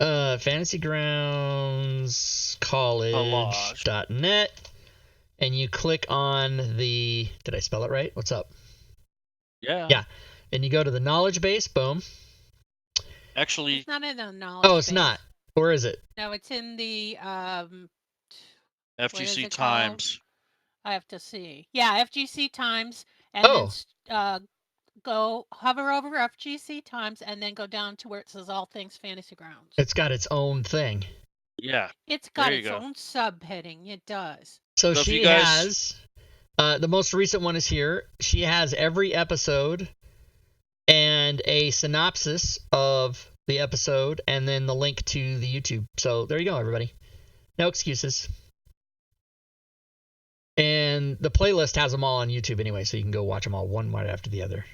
Fantasy Grounds College.net and you click on the, did I spell it right? What's up? Yeah. Yeah. And you go to the knowledge base, boom. Actually, it's not in the knowledge it's base. not. Or is it? No, it's in the FGC Times. I have to see. Yeah, FGC Times, and then go hover over FGC Times, and then go down to where it says All Things Fantasy Grounds. It's got its own thing. Yeah. It's got its own subheading. It does. So she has, the most recent one is here. She has every episode and a synopsis of the episode, and then the link to the YouTube. So there you go, everybody. No excuses. And the playlist has them all on YouTube anyway, so you can go watch them all one right after the other.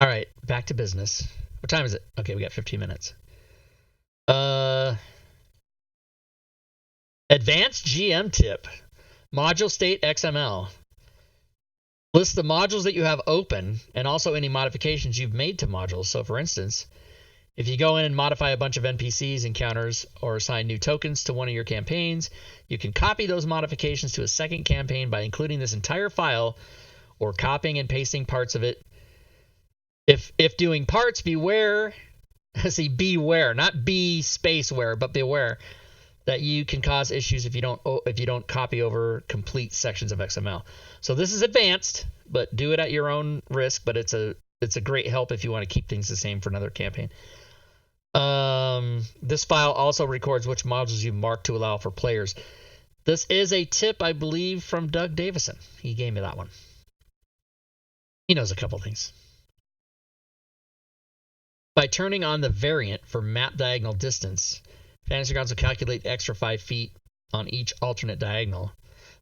All right, back to business. What time is it? Okay, we got 15 minutes. Advanced GM tip. Module state XML. List the modules that you have open and also any modifications you've made to modules. So for instance, if you go in and modify a bunch of NPCs, encounters, or assign new tokens to one of your campaigns, you can copy those modifications to a second campaign by including this entire file or copying and pasting parts of it. If doing parts, beware, see, beware, not be spaceware, but beware that you can cause issues if you don't copy over complete sections of XML. So this is advanced, but do it at your own risk, but it's a great help if you want to keep things the same for another campaign. This file also records which modules you mark to allow for players. This is a tip, I believe, from Doug Davison. He gave me that one. He knows a couple things. By turning on the variant for map diagonal distance, Fantasy Grounds will calculate the extra 5 feet on each alternate diagonal.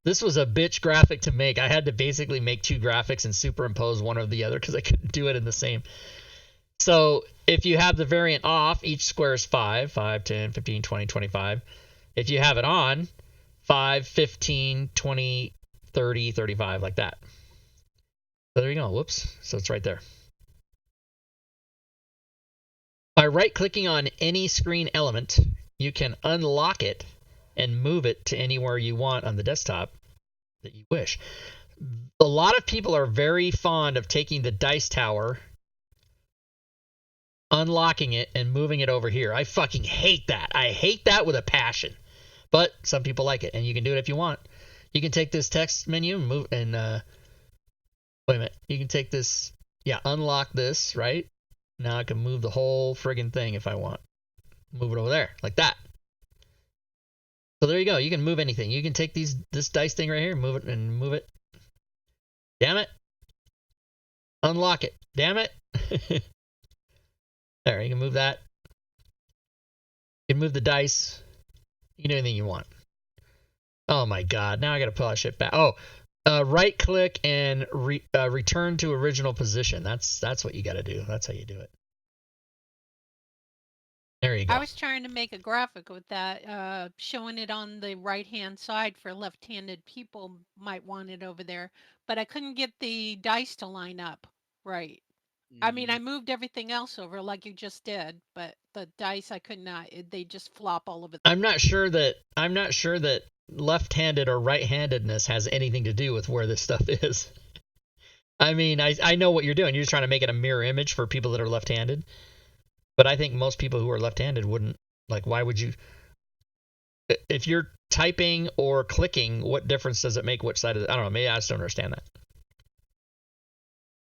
This was a bitch graphic to make. I had to basically make 2 graphics and superimpose one over the other because I couldn't do it in the same. So if you have the variant off, each square is 5, 10, 15, 20, 25. If you have it on, 5, 15, 20, 30, 35, like that. So there you go. Whoops. So it's right there. By right-clicking on any screen element, you can unlock it and move it to anywhere you want on the desktop that you wish. A lot of people are very fond of taking the dice tower, unlocking it, and moving it over here. I fucking hate that. I hate that with a passion. But some people like it, and you can do it if you want. You can take this text menu and move, and wait a minute. You can take this, unlock this, right? Now I can move the whole friggin' thing if I want. Move it over there, like that. So there you go. You can move anything. You can take this dice thing right here, move it, and move it. Damn it. Unlock it. Damn it. There, you can move that. You can move the dice. You can do anything you want. Oh my god, now I gotta pull that shit back. Right click and return to original position. That's what you gotta do. That's how you do it. There you go. I was trying to make a graphic with that, showing it on the right-hand side for left-handed people might want it over there, but I couldn't get the dice to line up right. I mean, I moved everything else over like you just did, but the dice I could not. They just flop all over. I'm not sure that left-handed or right-handedness has anything to do with where this stuff is. I mean, I know what you're doing. You're just trying to make it a mirror image for people that are left-handed. But I think most people who are left-handed wouldn't, like, why would you if you're typing or clicking, what difference does it make which side of the, I don't know, maybe I just don't understand that.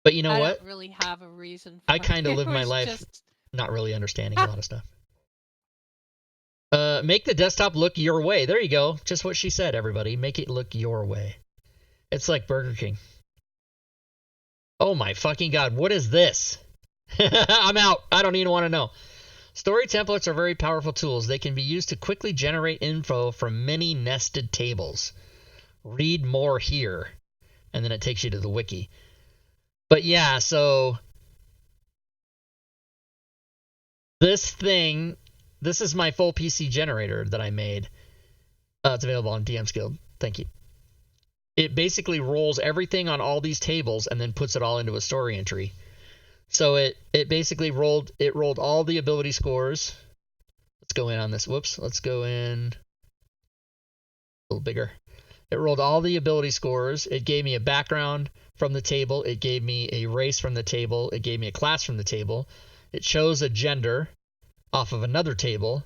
But you know what? I don't really have a reason for I kind of live my life not really understanding a lot of stuff. Make the desktop look your way. There you go. Just what she said, everybody. Make it look your way. It's like Burger King. Oh my fucking God. What is this? I'm out. I don't even want to know. Story templates are very powerful tools. They can be used to quickly generate info from many nested tables. Read more here. And then it takes you to the wiki. But yeah, so this is my full PC generator that I made. It's available on DM's Guild. Thank you. It basically rolls everything on all these tables and then puts it all into a story entry. So it basically rolled all the ability scores. Let's go in on this. Whoops. Let's go in a little bigger. It rolled all the ability scores. It gave me a background from the table. It gave me a race from the table. It gave me a class from the table. It chose a gender off of another table.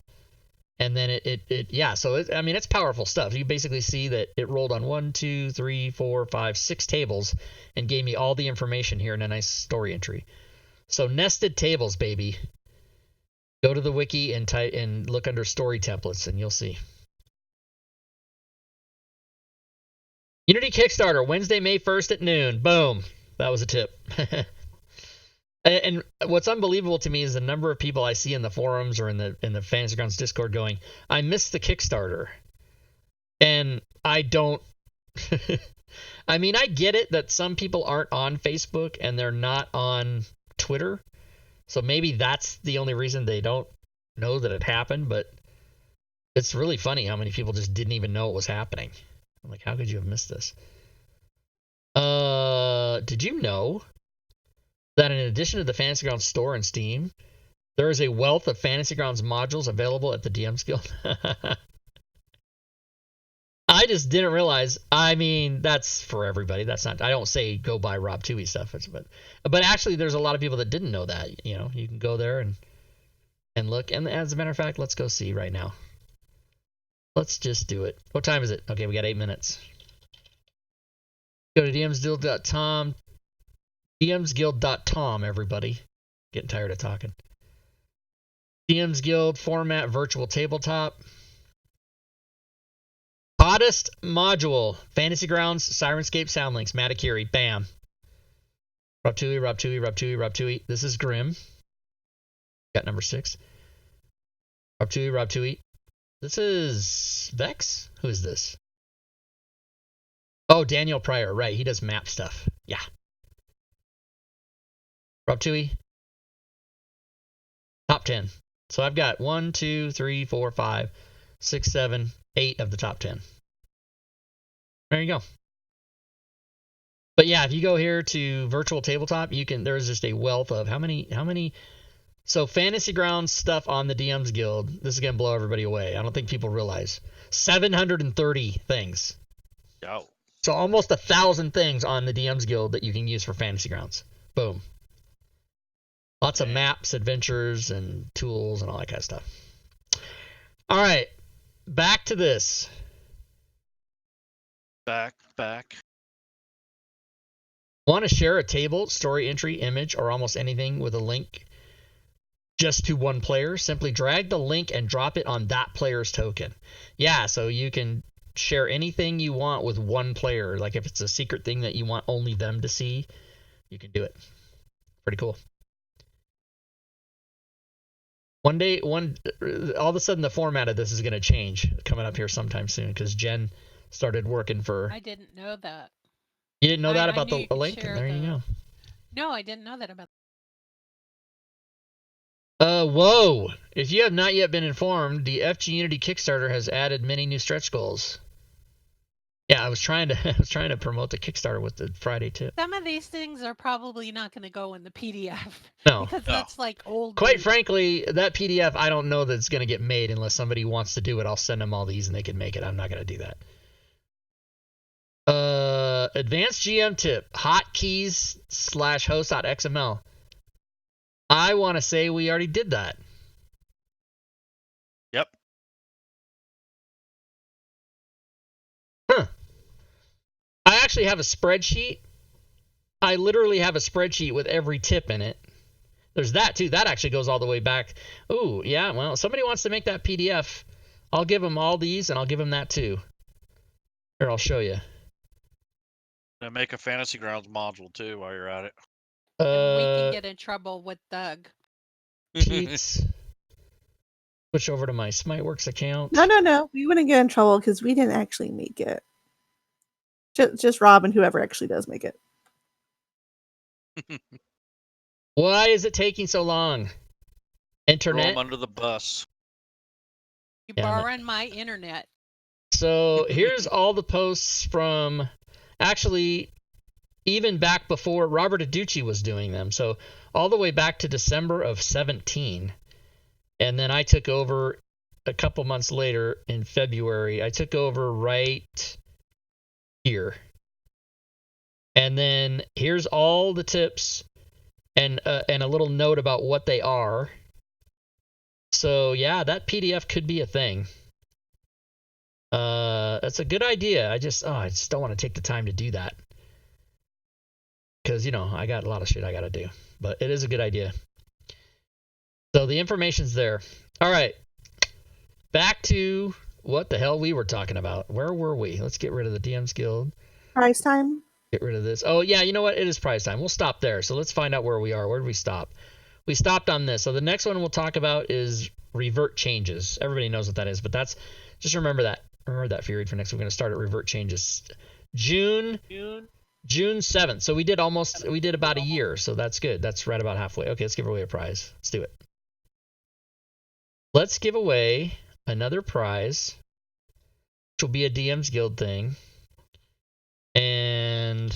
And then it's powerful stuff. You basically see that it rolled on 1, 2, 3, 4, 5, 6 tables and gave me all the information here in a nice story entry. So nested tables, baby. Go to the wiki and type and look under story templates and you'll see. Unity Kickstarter, Wednesday, May 1st at noon. Boom. That was a tip. And what's unbelievable to me is the number of people I see in the forums or in the Fantasy Grounds Discord going, I missed the Kickstarter. And I don't... I mean, I get it that some people aren't on Facebook and they're not on Twitter. So maybe that's the only reason they don't know that it happened. But it's really funny how many people just didn't even know it was happening. I'm like, how could you have missed this? Did you know that in addition to the Fantasy Grounds store and Steam, there is a wealth of Fantasy Grounds modules available at the DM's Guild? I just didn't realize. I mean, that's for everybody. That's not. I don't say go buy Rob Toohey stuff. But actually, there's a lot of people that didn't know that. You know, you can go there and look. And as a matter of fact, let's go see right now. Let's just do it. What time is it? Okay, we got 8 minutes. Go to dmsguild.com. dmsguild.com, everybody. Getting tired of talking. DM's Guild format virtual tabletop. Hottest module. Fantasy Grounds, Sirenscape, Soundlinks, Matakiri. Bam. Rob Toohey. This is Grim. Got number 6. Rob Toohey. This is Vex? Who is this? Oh, Daniel Pryor. Right, he does map stuff. Yeah. Rob Toohey. Top 10. So I've got 1, 2, 3, 4, 5, 6, 7, 8 of the top 10. There you go. But yeah, if you go here to virtual tabletop, there's just a wealth of how many so Fantasy Grounds stuff on the DM's Guild. This is going to blow everybody away. I don't think people realize. 730 things. Yo. So almost 1,000 things on the DM's Guild that you can use for Fantasy Grounds. Boom. Lots of maps, adventures, and tools, and all that kind of stuff. All right. Back to this. Back. Want to share a table, story entry, image, or almost anything with a link just to one player? Simply drag the link and drop it on that player's token. Yeah, so you can share anything you want with one player. Like if it's a secret thing that you want only them to see, you can do it. Pretty cool. One day, all of a sudden the format of this is going to change coming up here sometime soon because Jen started working for... I didn't know that. You didn't know that about the link? There you go. No, I didn't know that about... Whoa! If you have not yet been informed, the FG Unity Kickstarter has added many new stretch goals. Yeah, I was trying to promote the Kickstarter with the Friday tip. Some of these things are probably not going to go in the PDF. No. Because that's like old. Quite frankly, that PDF, I don't know that it's going to get made unless somebody wants to do it. I'll send them all these and they can make it. I'm not going to do that. Advanced GM tip. Hotkeys /host.xml. I want to say we already did that. Yep. I actually have a spreadsheet. I literally have a spreadsheet with every tip in it. There's that too. That actually goes all the way back. Ooh, yeah. Well, somebody wants to make that PDF. I'll give them all these, and I'll give them that too. Here, I'll show you. And make a Fantasy Grounds module too while you're at it. And we can get in trouble with Doug. Pete's. Switch over to my SmiteWorks account. No. We wouldn't get in trouble because we didn't actually make it. Just Rob and whoever actually does make it. Why is it taking so long? Internet? Throw 'em under the bus. You borrowing my internet. So here's all the posts from, actually, even back before Robert Aducci was doing them. So all the way back to December of 17. And then I took over a couple months later in February. I took over right here. And then here's all the tips and a little note about what they are. So yeah, that PDF could be a thing. That's a good idea. I just don't want to take the time to do that. Because, I got a lot of shit I got to do. But it is a good idea. So the information's there. All right. Back to what the hell we were talking about. Where were we? Let's get rid of the DM's Guild. Prize time? Get rid of this. Oh, yeah, you know what? It is prize time. We'll stop there. So let's find out where we are. Where did we stop? We stopped on this. So the next one we'll talk about is revert changes. Everybody knows what that is, but just remember that. Remember that, Fury, for next week. We're going to start at revert changes. June 7th. So we did about a year. So that's good. That's right about halfway. Okay, let's give away a prize. Let's do it. Let's give away another prize, which will be a DM's Guild thing. And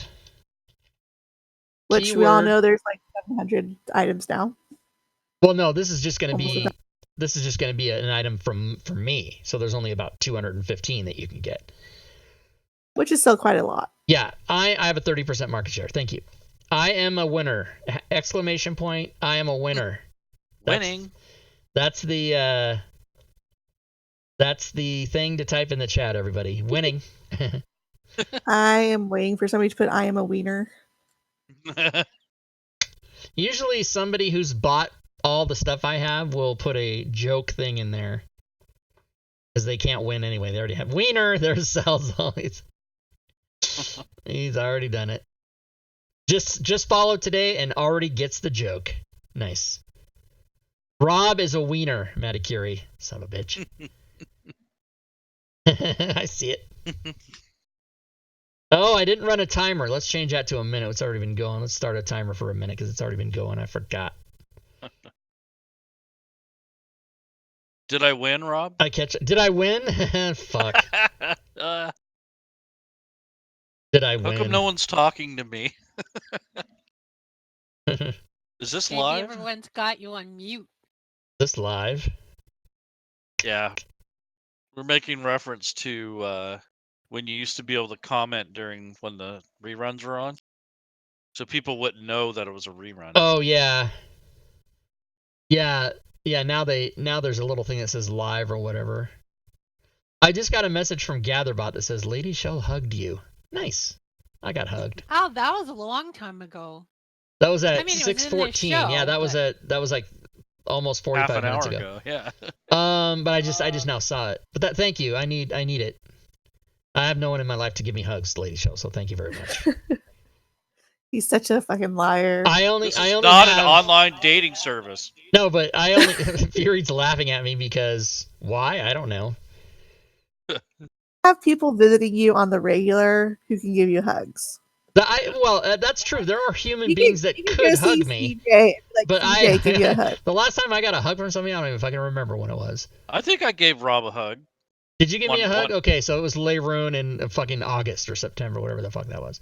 which we all know there's like 700 items now. Well, no, this is just going to be an item from me. So there's only about 215 that you can get, which is still quite a lot. Yeah, I have a 30% market share. Thank you. I am a winner! Exclamation point! I am a winner. Winning. That's the thing to type in the chat, everybody. Winning. I am waiting for somebody to put I am a wiener. Usually somebody who's bought all the stuff I have will put a joke thing in there. Because they can't win anyway. They already have wiener. There's Salzo. He's already done it. Just followed today and already gets the joke. Nice. Rob is a wiener, Matty Curie. Son of a bitch. I see it. Oh, I didn't run a timer. Let's change that to a minute. It's already been going. Let's start a timer for a minute because it's already been going. I forgot. Did I win, Rob? Did I win? Fuck. Did I win? How come no one's talking to me? Is this Maybe live? Everyone's got you on mute. Is this live? Yeah. We're making reference to when you used to be able to comment when the reruns were on. So people wouldn't know that it was a rerun. Oh, yeah. Yeah, now there's a little thing that says live or whatever. I just got a message from Gatherbot that says Lady Shell hugged you. Nice. I got hugged. Oh, that was a long time ago. That was at 6:14. Yeah, that was like almost 45 minutes ago. Yeah. But I just now saw it. But thank you. I need it. I have no one in my life to give me hugs, Lady Shell, so thank you very much. He's such a fucking liar. This is not an online dating service. No, but Fury's laughing at me because why? I don't know. Have people visiting you on the regular who can give you hugs. That's true. There are human beings that could hug me. But give you a hug. The last time I got a hug from somebody, I don't even fucking remember when it was. I think I gave Rob a hug. Did you give me a hug? Okay, so it was Layroon in fucking August or September, whatever the fuck that was.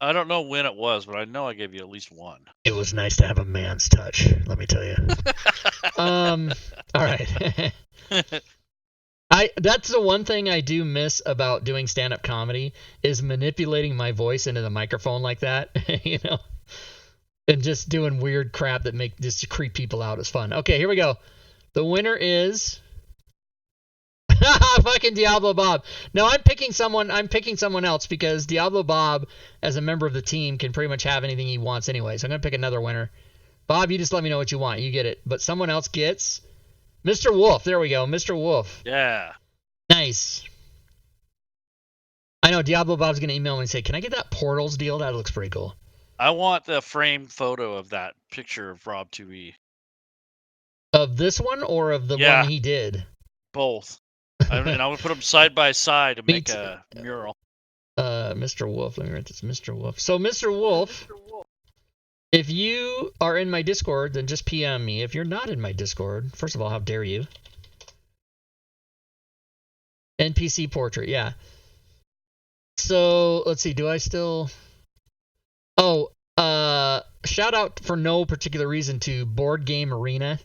I don't know when it was, but I know I gave you at least one. It was nice to have a man's touch, let me tell you. All right. That's the one thing I do miss about doing stand-up comedy is manipulating my voice into the microphone like that, and just doing weird crap that just creep people out is fun. Okay, here we go. The winner is Fucking Diablo Bob. No, I'm picking someone else because Diablo Bob, as a member of the team, can pretty much have anything he wants anyway. So I'm going to pick another winner. Bob, you just let me know what you want. You get it. But someone else gets Mr. Wolf. There we go. Mr. Wolf. Yeah. Nice. I know Diablo Bob's going to email me and say, can I get that Portals deal? That looks pretty cool. I want the framed photo of that picture of Rob 2E. Of this one or of the one he did? Both. And I would put them side by side to make a mural. Mr. Wolf. Let me write this. Mr. Wolf. So, Mr. Wolf, if you are in my Discord, then just PM me. If you're not in my Discord, first of all, how dare you? NPC portrait, yeah. So, let's see. Do I still... Oh, shout out for no particular reason to Board Game Arena.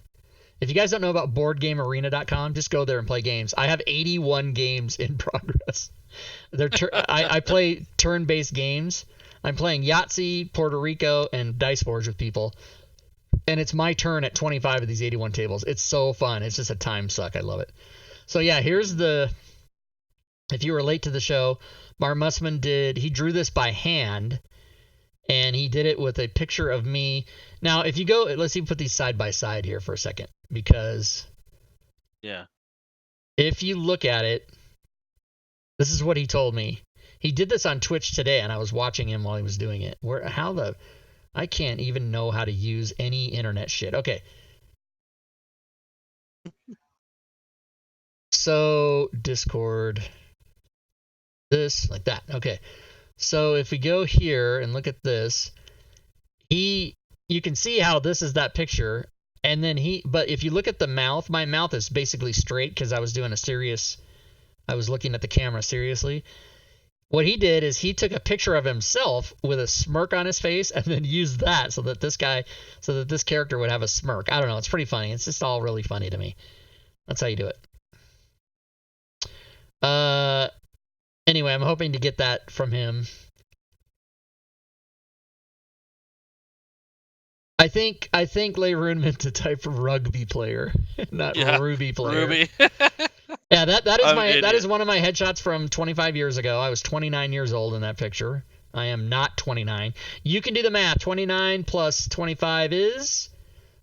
If you guys don't know about BoardGameArena.com, just go there and play games. I have 81 games in progress. I play turn-based games. I'm playing Yahtzee, Puerto Rico, and Dice Forge with people. And it's my turn at 25 of these 81 tables. It's so fun. It's just a time suck. I love it. So yeah, here's the... If you were late to the show, Mark Mussman he drew this by hand. And he did it with a picture of me. Now, if you go... Let's even put these side by side here for a second. Because... Yeah. If you look at it... This is what he told me. He did this on Twitch today, and I was watching him while he was doing it. I can't even know how to use any internet shit. Okay. So, Discord. This, like that. Okay. So, if we go here and look at this, you can see how this is that picture. And then but if you look at the mouth, my mouth is basically straight because I was doing I was looking at the camera seriously. What he did is he took a picture of himself with a smirk on his face and then used that so that this character would have a smirk. I don't know. It's pretty funny. It's just all really funny to me. That's how you do it. Anyway, I'm hoping to get that from him. I think Layroon meant to type rugby player, not Ruby player. Ruby. Yeah, that is one of my headshots from 25 years ago. I was 29 years old in that picture. I am not 29. You can do the math. 29 plus 25 is...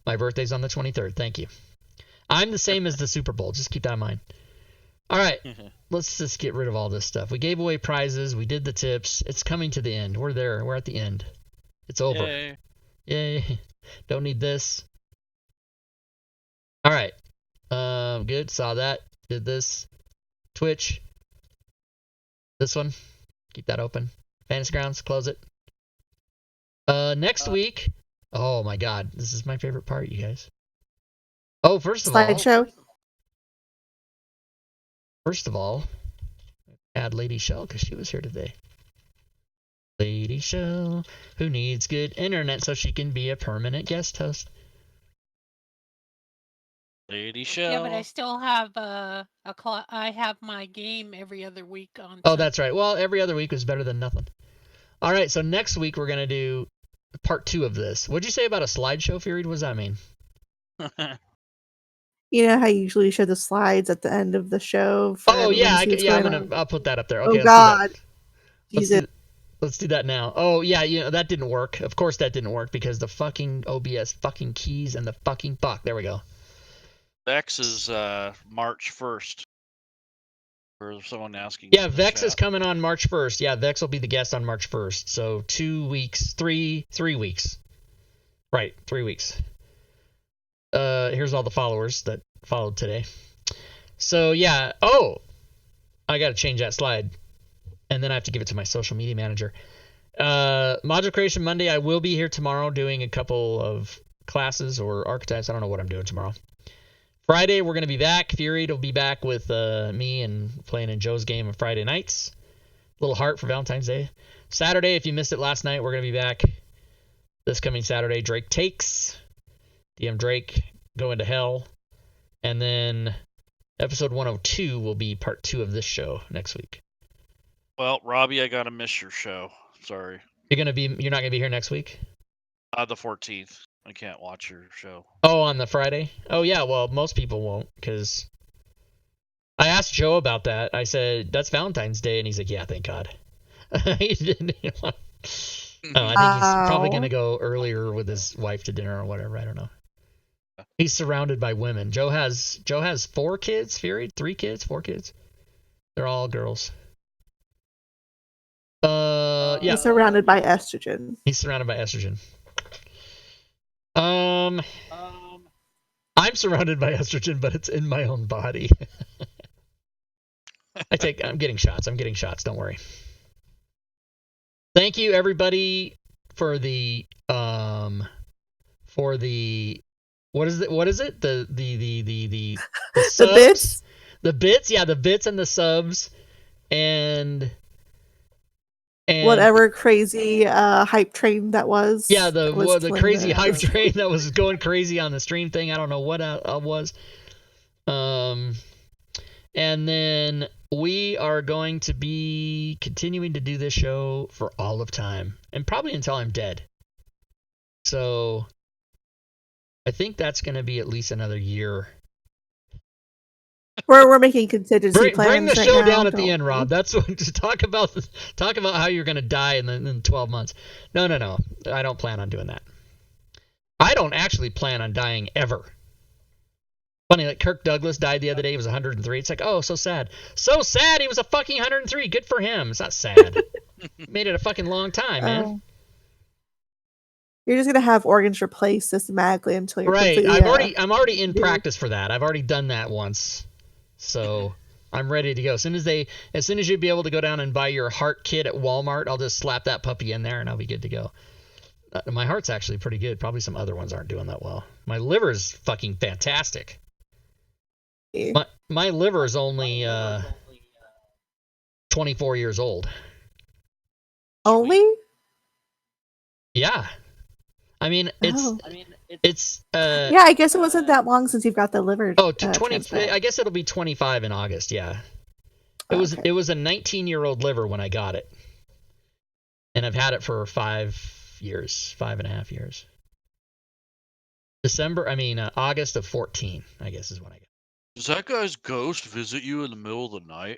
My birthday's on the 23rd. Thank you. I'm the same as the Super Bowl. Just keep that in mind. All right. Let's just get rid of all this stuff. We gave away prizes. We did the tips. It's coming to the end. We're there. We're at the end. It's over. Yay. Don't need this. All right. Good. Saw that. Did this. Twitch. This one. Keep that open. Fantasy Grounds. Close it. Next week. Oh my God. This is my favorite part, you guys. Oh, first of all, add Lady Shell because she was here today. Lady Shell, who needs good internet so she can be a permanent guest host. Lady Shell. Yeah, but I still have I have my game every other week on. Oh, that's right. Well, every other week was better than nothing. All right, so next week we're gonna do part 2 of this. What'd you say about a slideshow, Fury? What does that mean? You know how you usually show the slides at the end of the show? Oh yeah, I'll put that up there. Okay, oh God, let's do that now. Oh yeah, that didn't work. Of course that didn't work because the fucking OBS fucking keys and the fucking fuck. There we go. Vex is March 1st. For someone asking. Yeah, Vex is coming on March 1st. Yeah, Vex will be the guest on March 1st. So 2 weeks, 3 weeks. Right, 3 weeks. Here's all the followers that followed today. So yeah. Oh, I got to change that slide, and then I have to give it to my social media manager. Module Creation Monday. I will be here tomorrow doing a couple of classes or archetypes. I don't know what I'm doing tomorrow. Friday we're gonna be back. Fury will be back with me and playing in Joe's game on Friday nights. Little heart for Valentine's Day. Saturday, if you missed it last night, we're gonna be back this coming Saturday. Drake Takes. DM Drake, Going to Hell. And then episode 102 will be part 2 of this show next week. Well, Robbie, I gotta miss your show. Sorry. You're not gonna be here next week? The 14th. I can't watch your show. Oh, on the Friday? Oh yeah, well most people won't because I asked Joe about that. I said, that's Valentine's Day. And he's like, yeah, thank God. He didn't, I think he's probably going to go earlier with his wife to dinner or whatever. I don't know. He's surrounded by women. Joe has 4 kids, Fury? 3 kids? 4 kids? They're all girls. Yeah. He's surrounded by estrogen. He's surrounded by estrogen. I'm surrounded by estrogen, but it's in my own body. I'm getting shots. Don't worry. Thank you everybody for the what is it? The subs? The bits? The bits, yeah, the bits and the subs and whatever crazy hype train that was. Yeah, the crazy hype train that was going crazy on the stream thing. I don't know what it was. And then we are going to be continuing to do this show for all of time and probably until I'm dead. So I think that's going to be at least another year. We're making contingency plans. Bring the show down at the end, Rob. That's what to talk about how you're going to die in 12 months. No. I don't plan on doing that. I don't actually plan on dying ever. Funny, like Kirk Douglas died the other day. He was 103. It's like, oh, so sad. So sad he was a fucking 103. Good for him. It's not sad. Made it a fucking long time, man. You're just gonna have organs replaced systematically until you're right. I'm already in practice for that. I've already done that once, so I'm ready to go. As soon as you'd be able to go down and buy your heart kit at Walmart, I'll just slap that puppy in there and I'll be good to go. My heart's actually pretty good. Probably some other ones aren't doing that well. My liver's fucking fantastic. My liver is only 24 years old. Only? Yeah. I mean, it's yeah, I guess it wasn't that long since you've got the liver. 20. I guess it'll be 25 in August. Yeah. It was a 19-year-old liver when I got it, and I've had it for 5.5 years. August of 14, I guess is when I got it. Does that guy's ghost visit you in the middle of the night?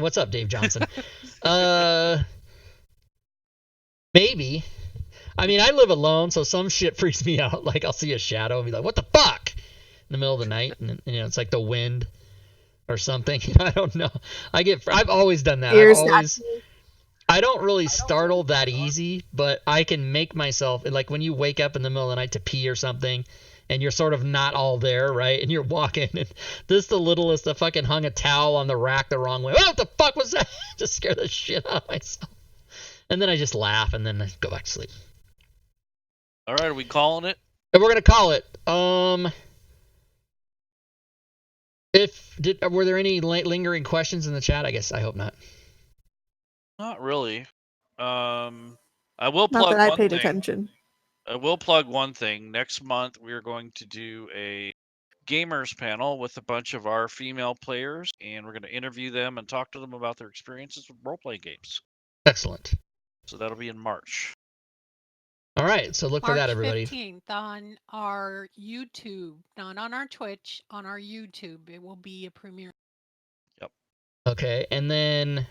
What's up, Dave Johnson? Maybe. I mean, I live alone, so some shit freaks me out. Like, I'll see a shadow and be like, what the fuck? In the middle of the night, and it's like the wind or something. I don't know. I've always done that. I don't really startle that easy, but I can make myself, like when you wake up in the middle of the night to pee or something, and you're sort of not all there, right? And you're walking, and the littlest, I fucking hung a towel on the rack the wrong way. What the fuck was that? Just scare the shit out of myself. And then I just laugh, and then I go back to sleep. All right, are we calling it? And we're gonna call it. Were there any lingering questions in the chat? I hope not. Not really. I will plug Not that I one paid thing. attention. I will plug one thing. Next month, we're going to do a gamers panel with a bunch of our female players, and we're going to interview them and talk to them about their experiences with role-playing games. Excellent. So that'll be in March. All right, so look for that, everybody. March 15th on our YouTube, not on our Twitch, on our YouTube. It will be a premiere. Yep. Okay, and then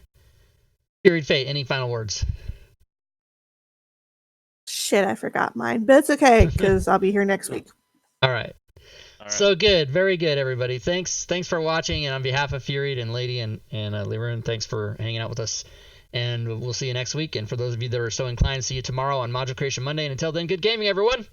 Fury Fate, any final words? Shit, I forgot mine, but it's okay because I'll be here next week. All right. So good, very good, everybody. Thanks for watching, and on behalf of Fury and Lady and Liren, thanks for hanging out with us. And we'll see you next week. And for those of you that are so inclined, see you tomorrow on Module Creation Monday. And until then, good gaming, everyone.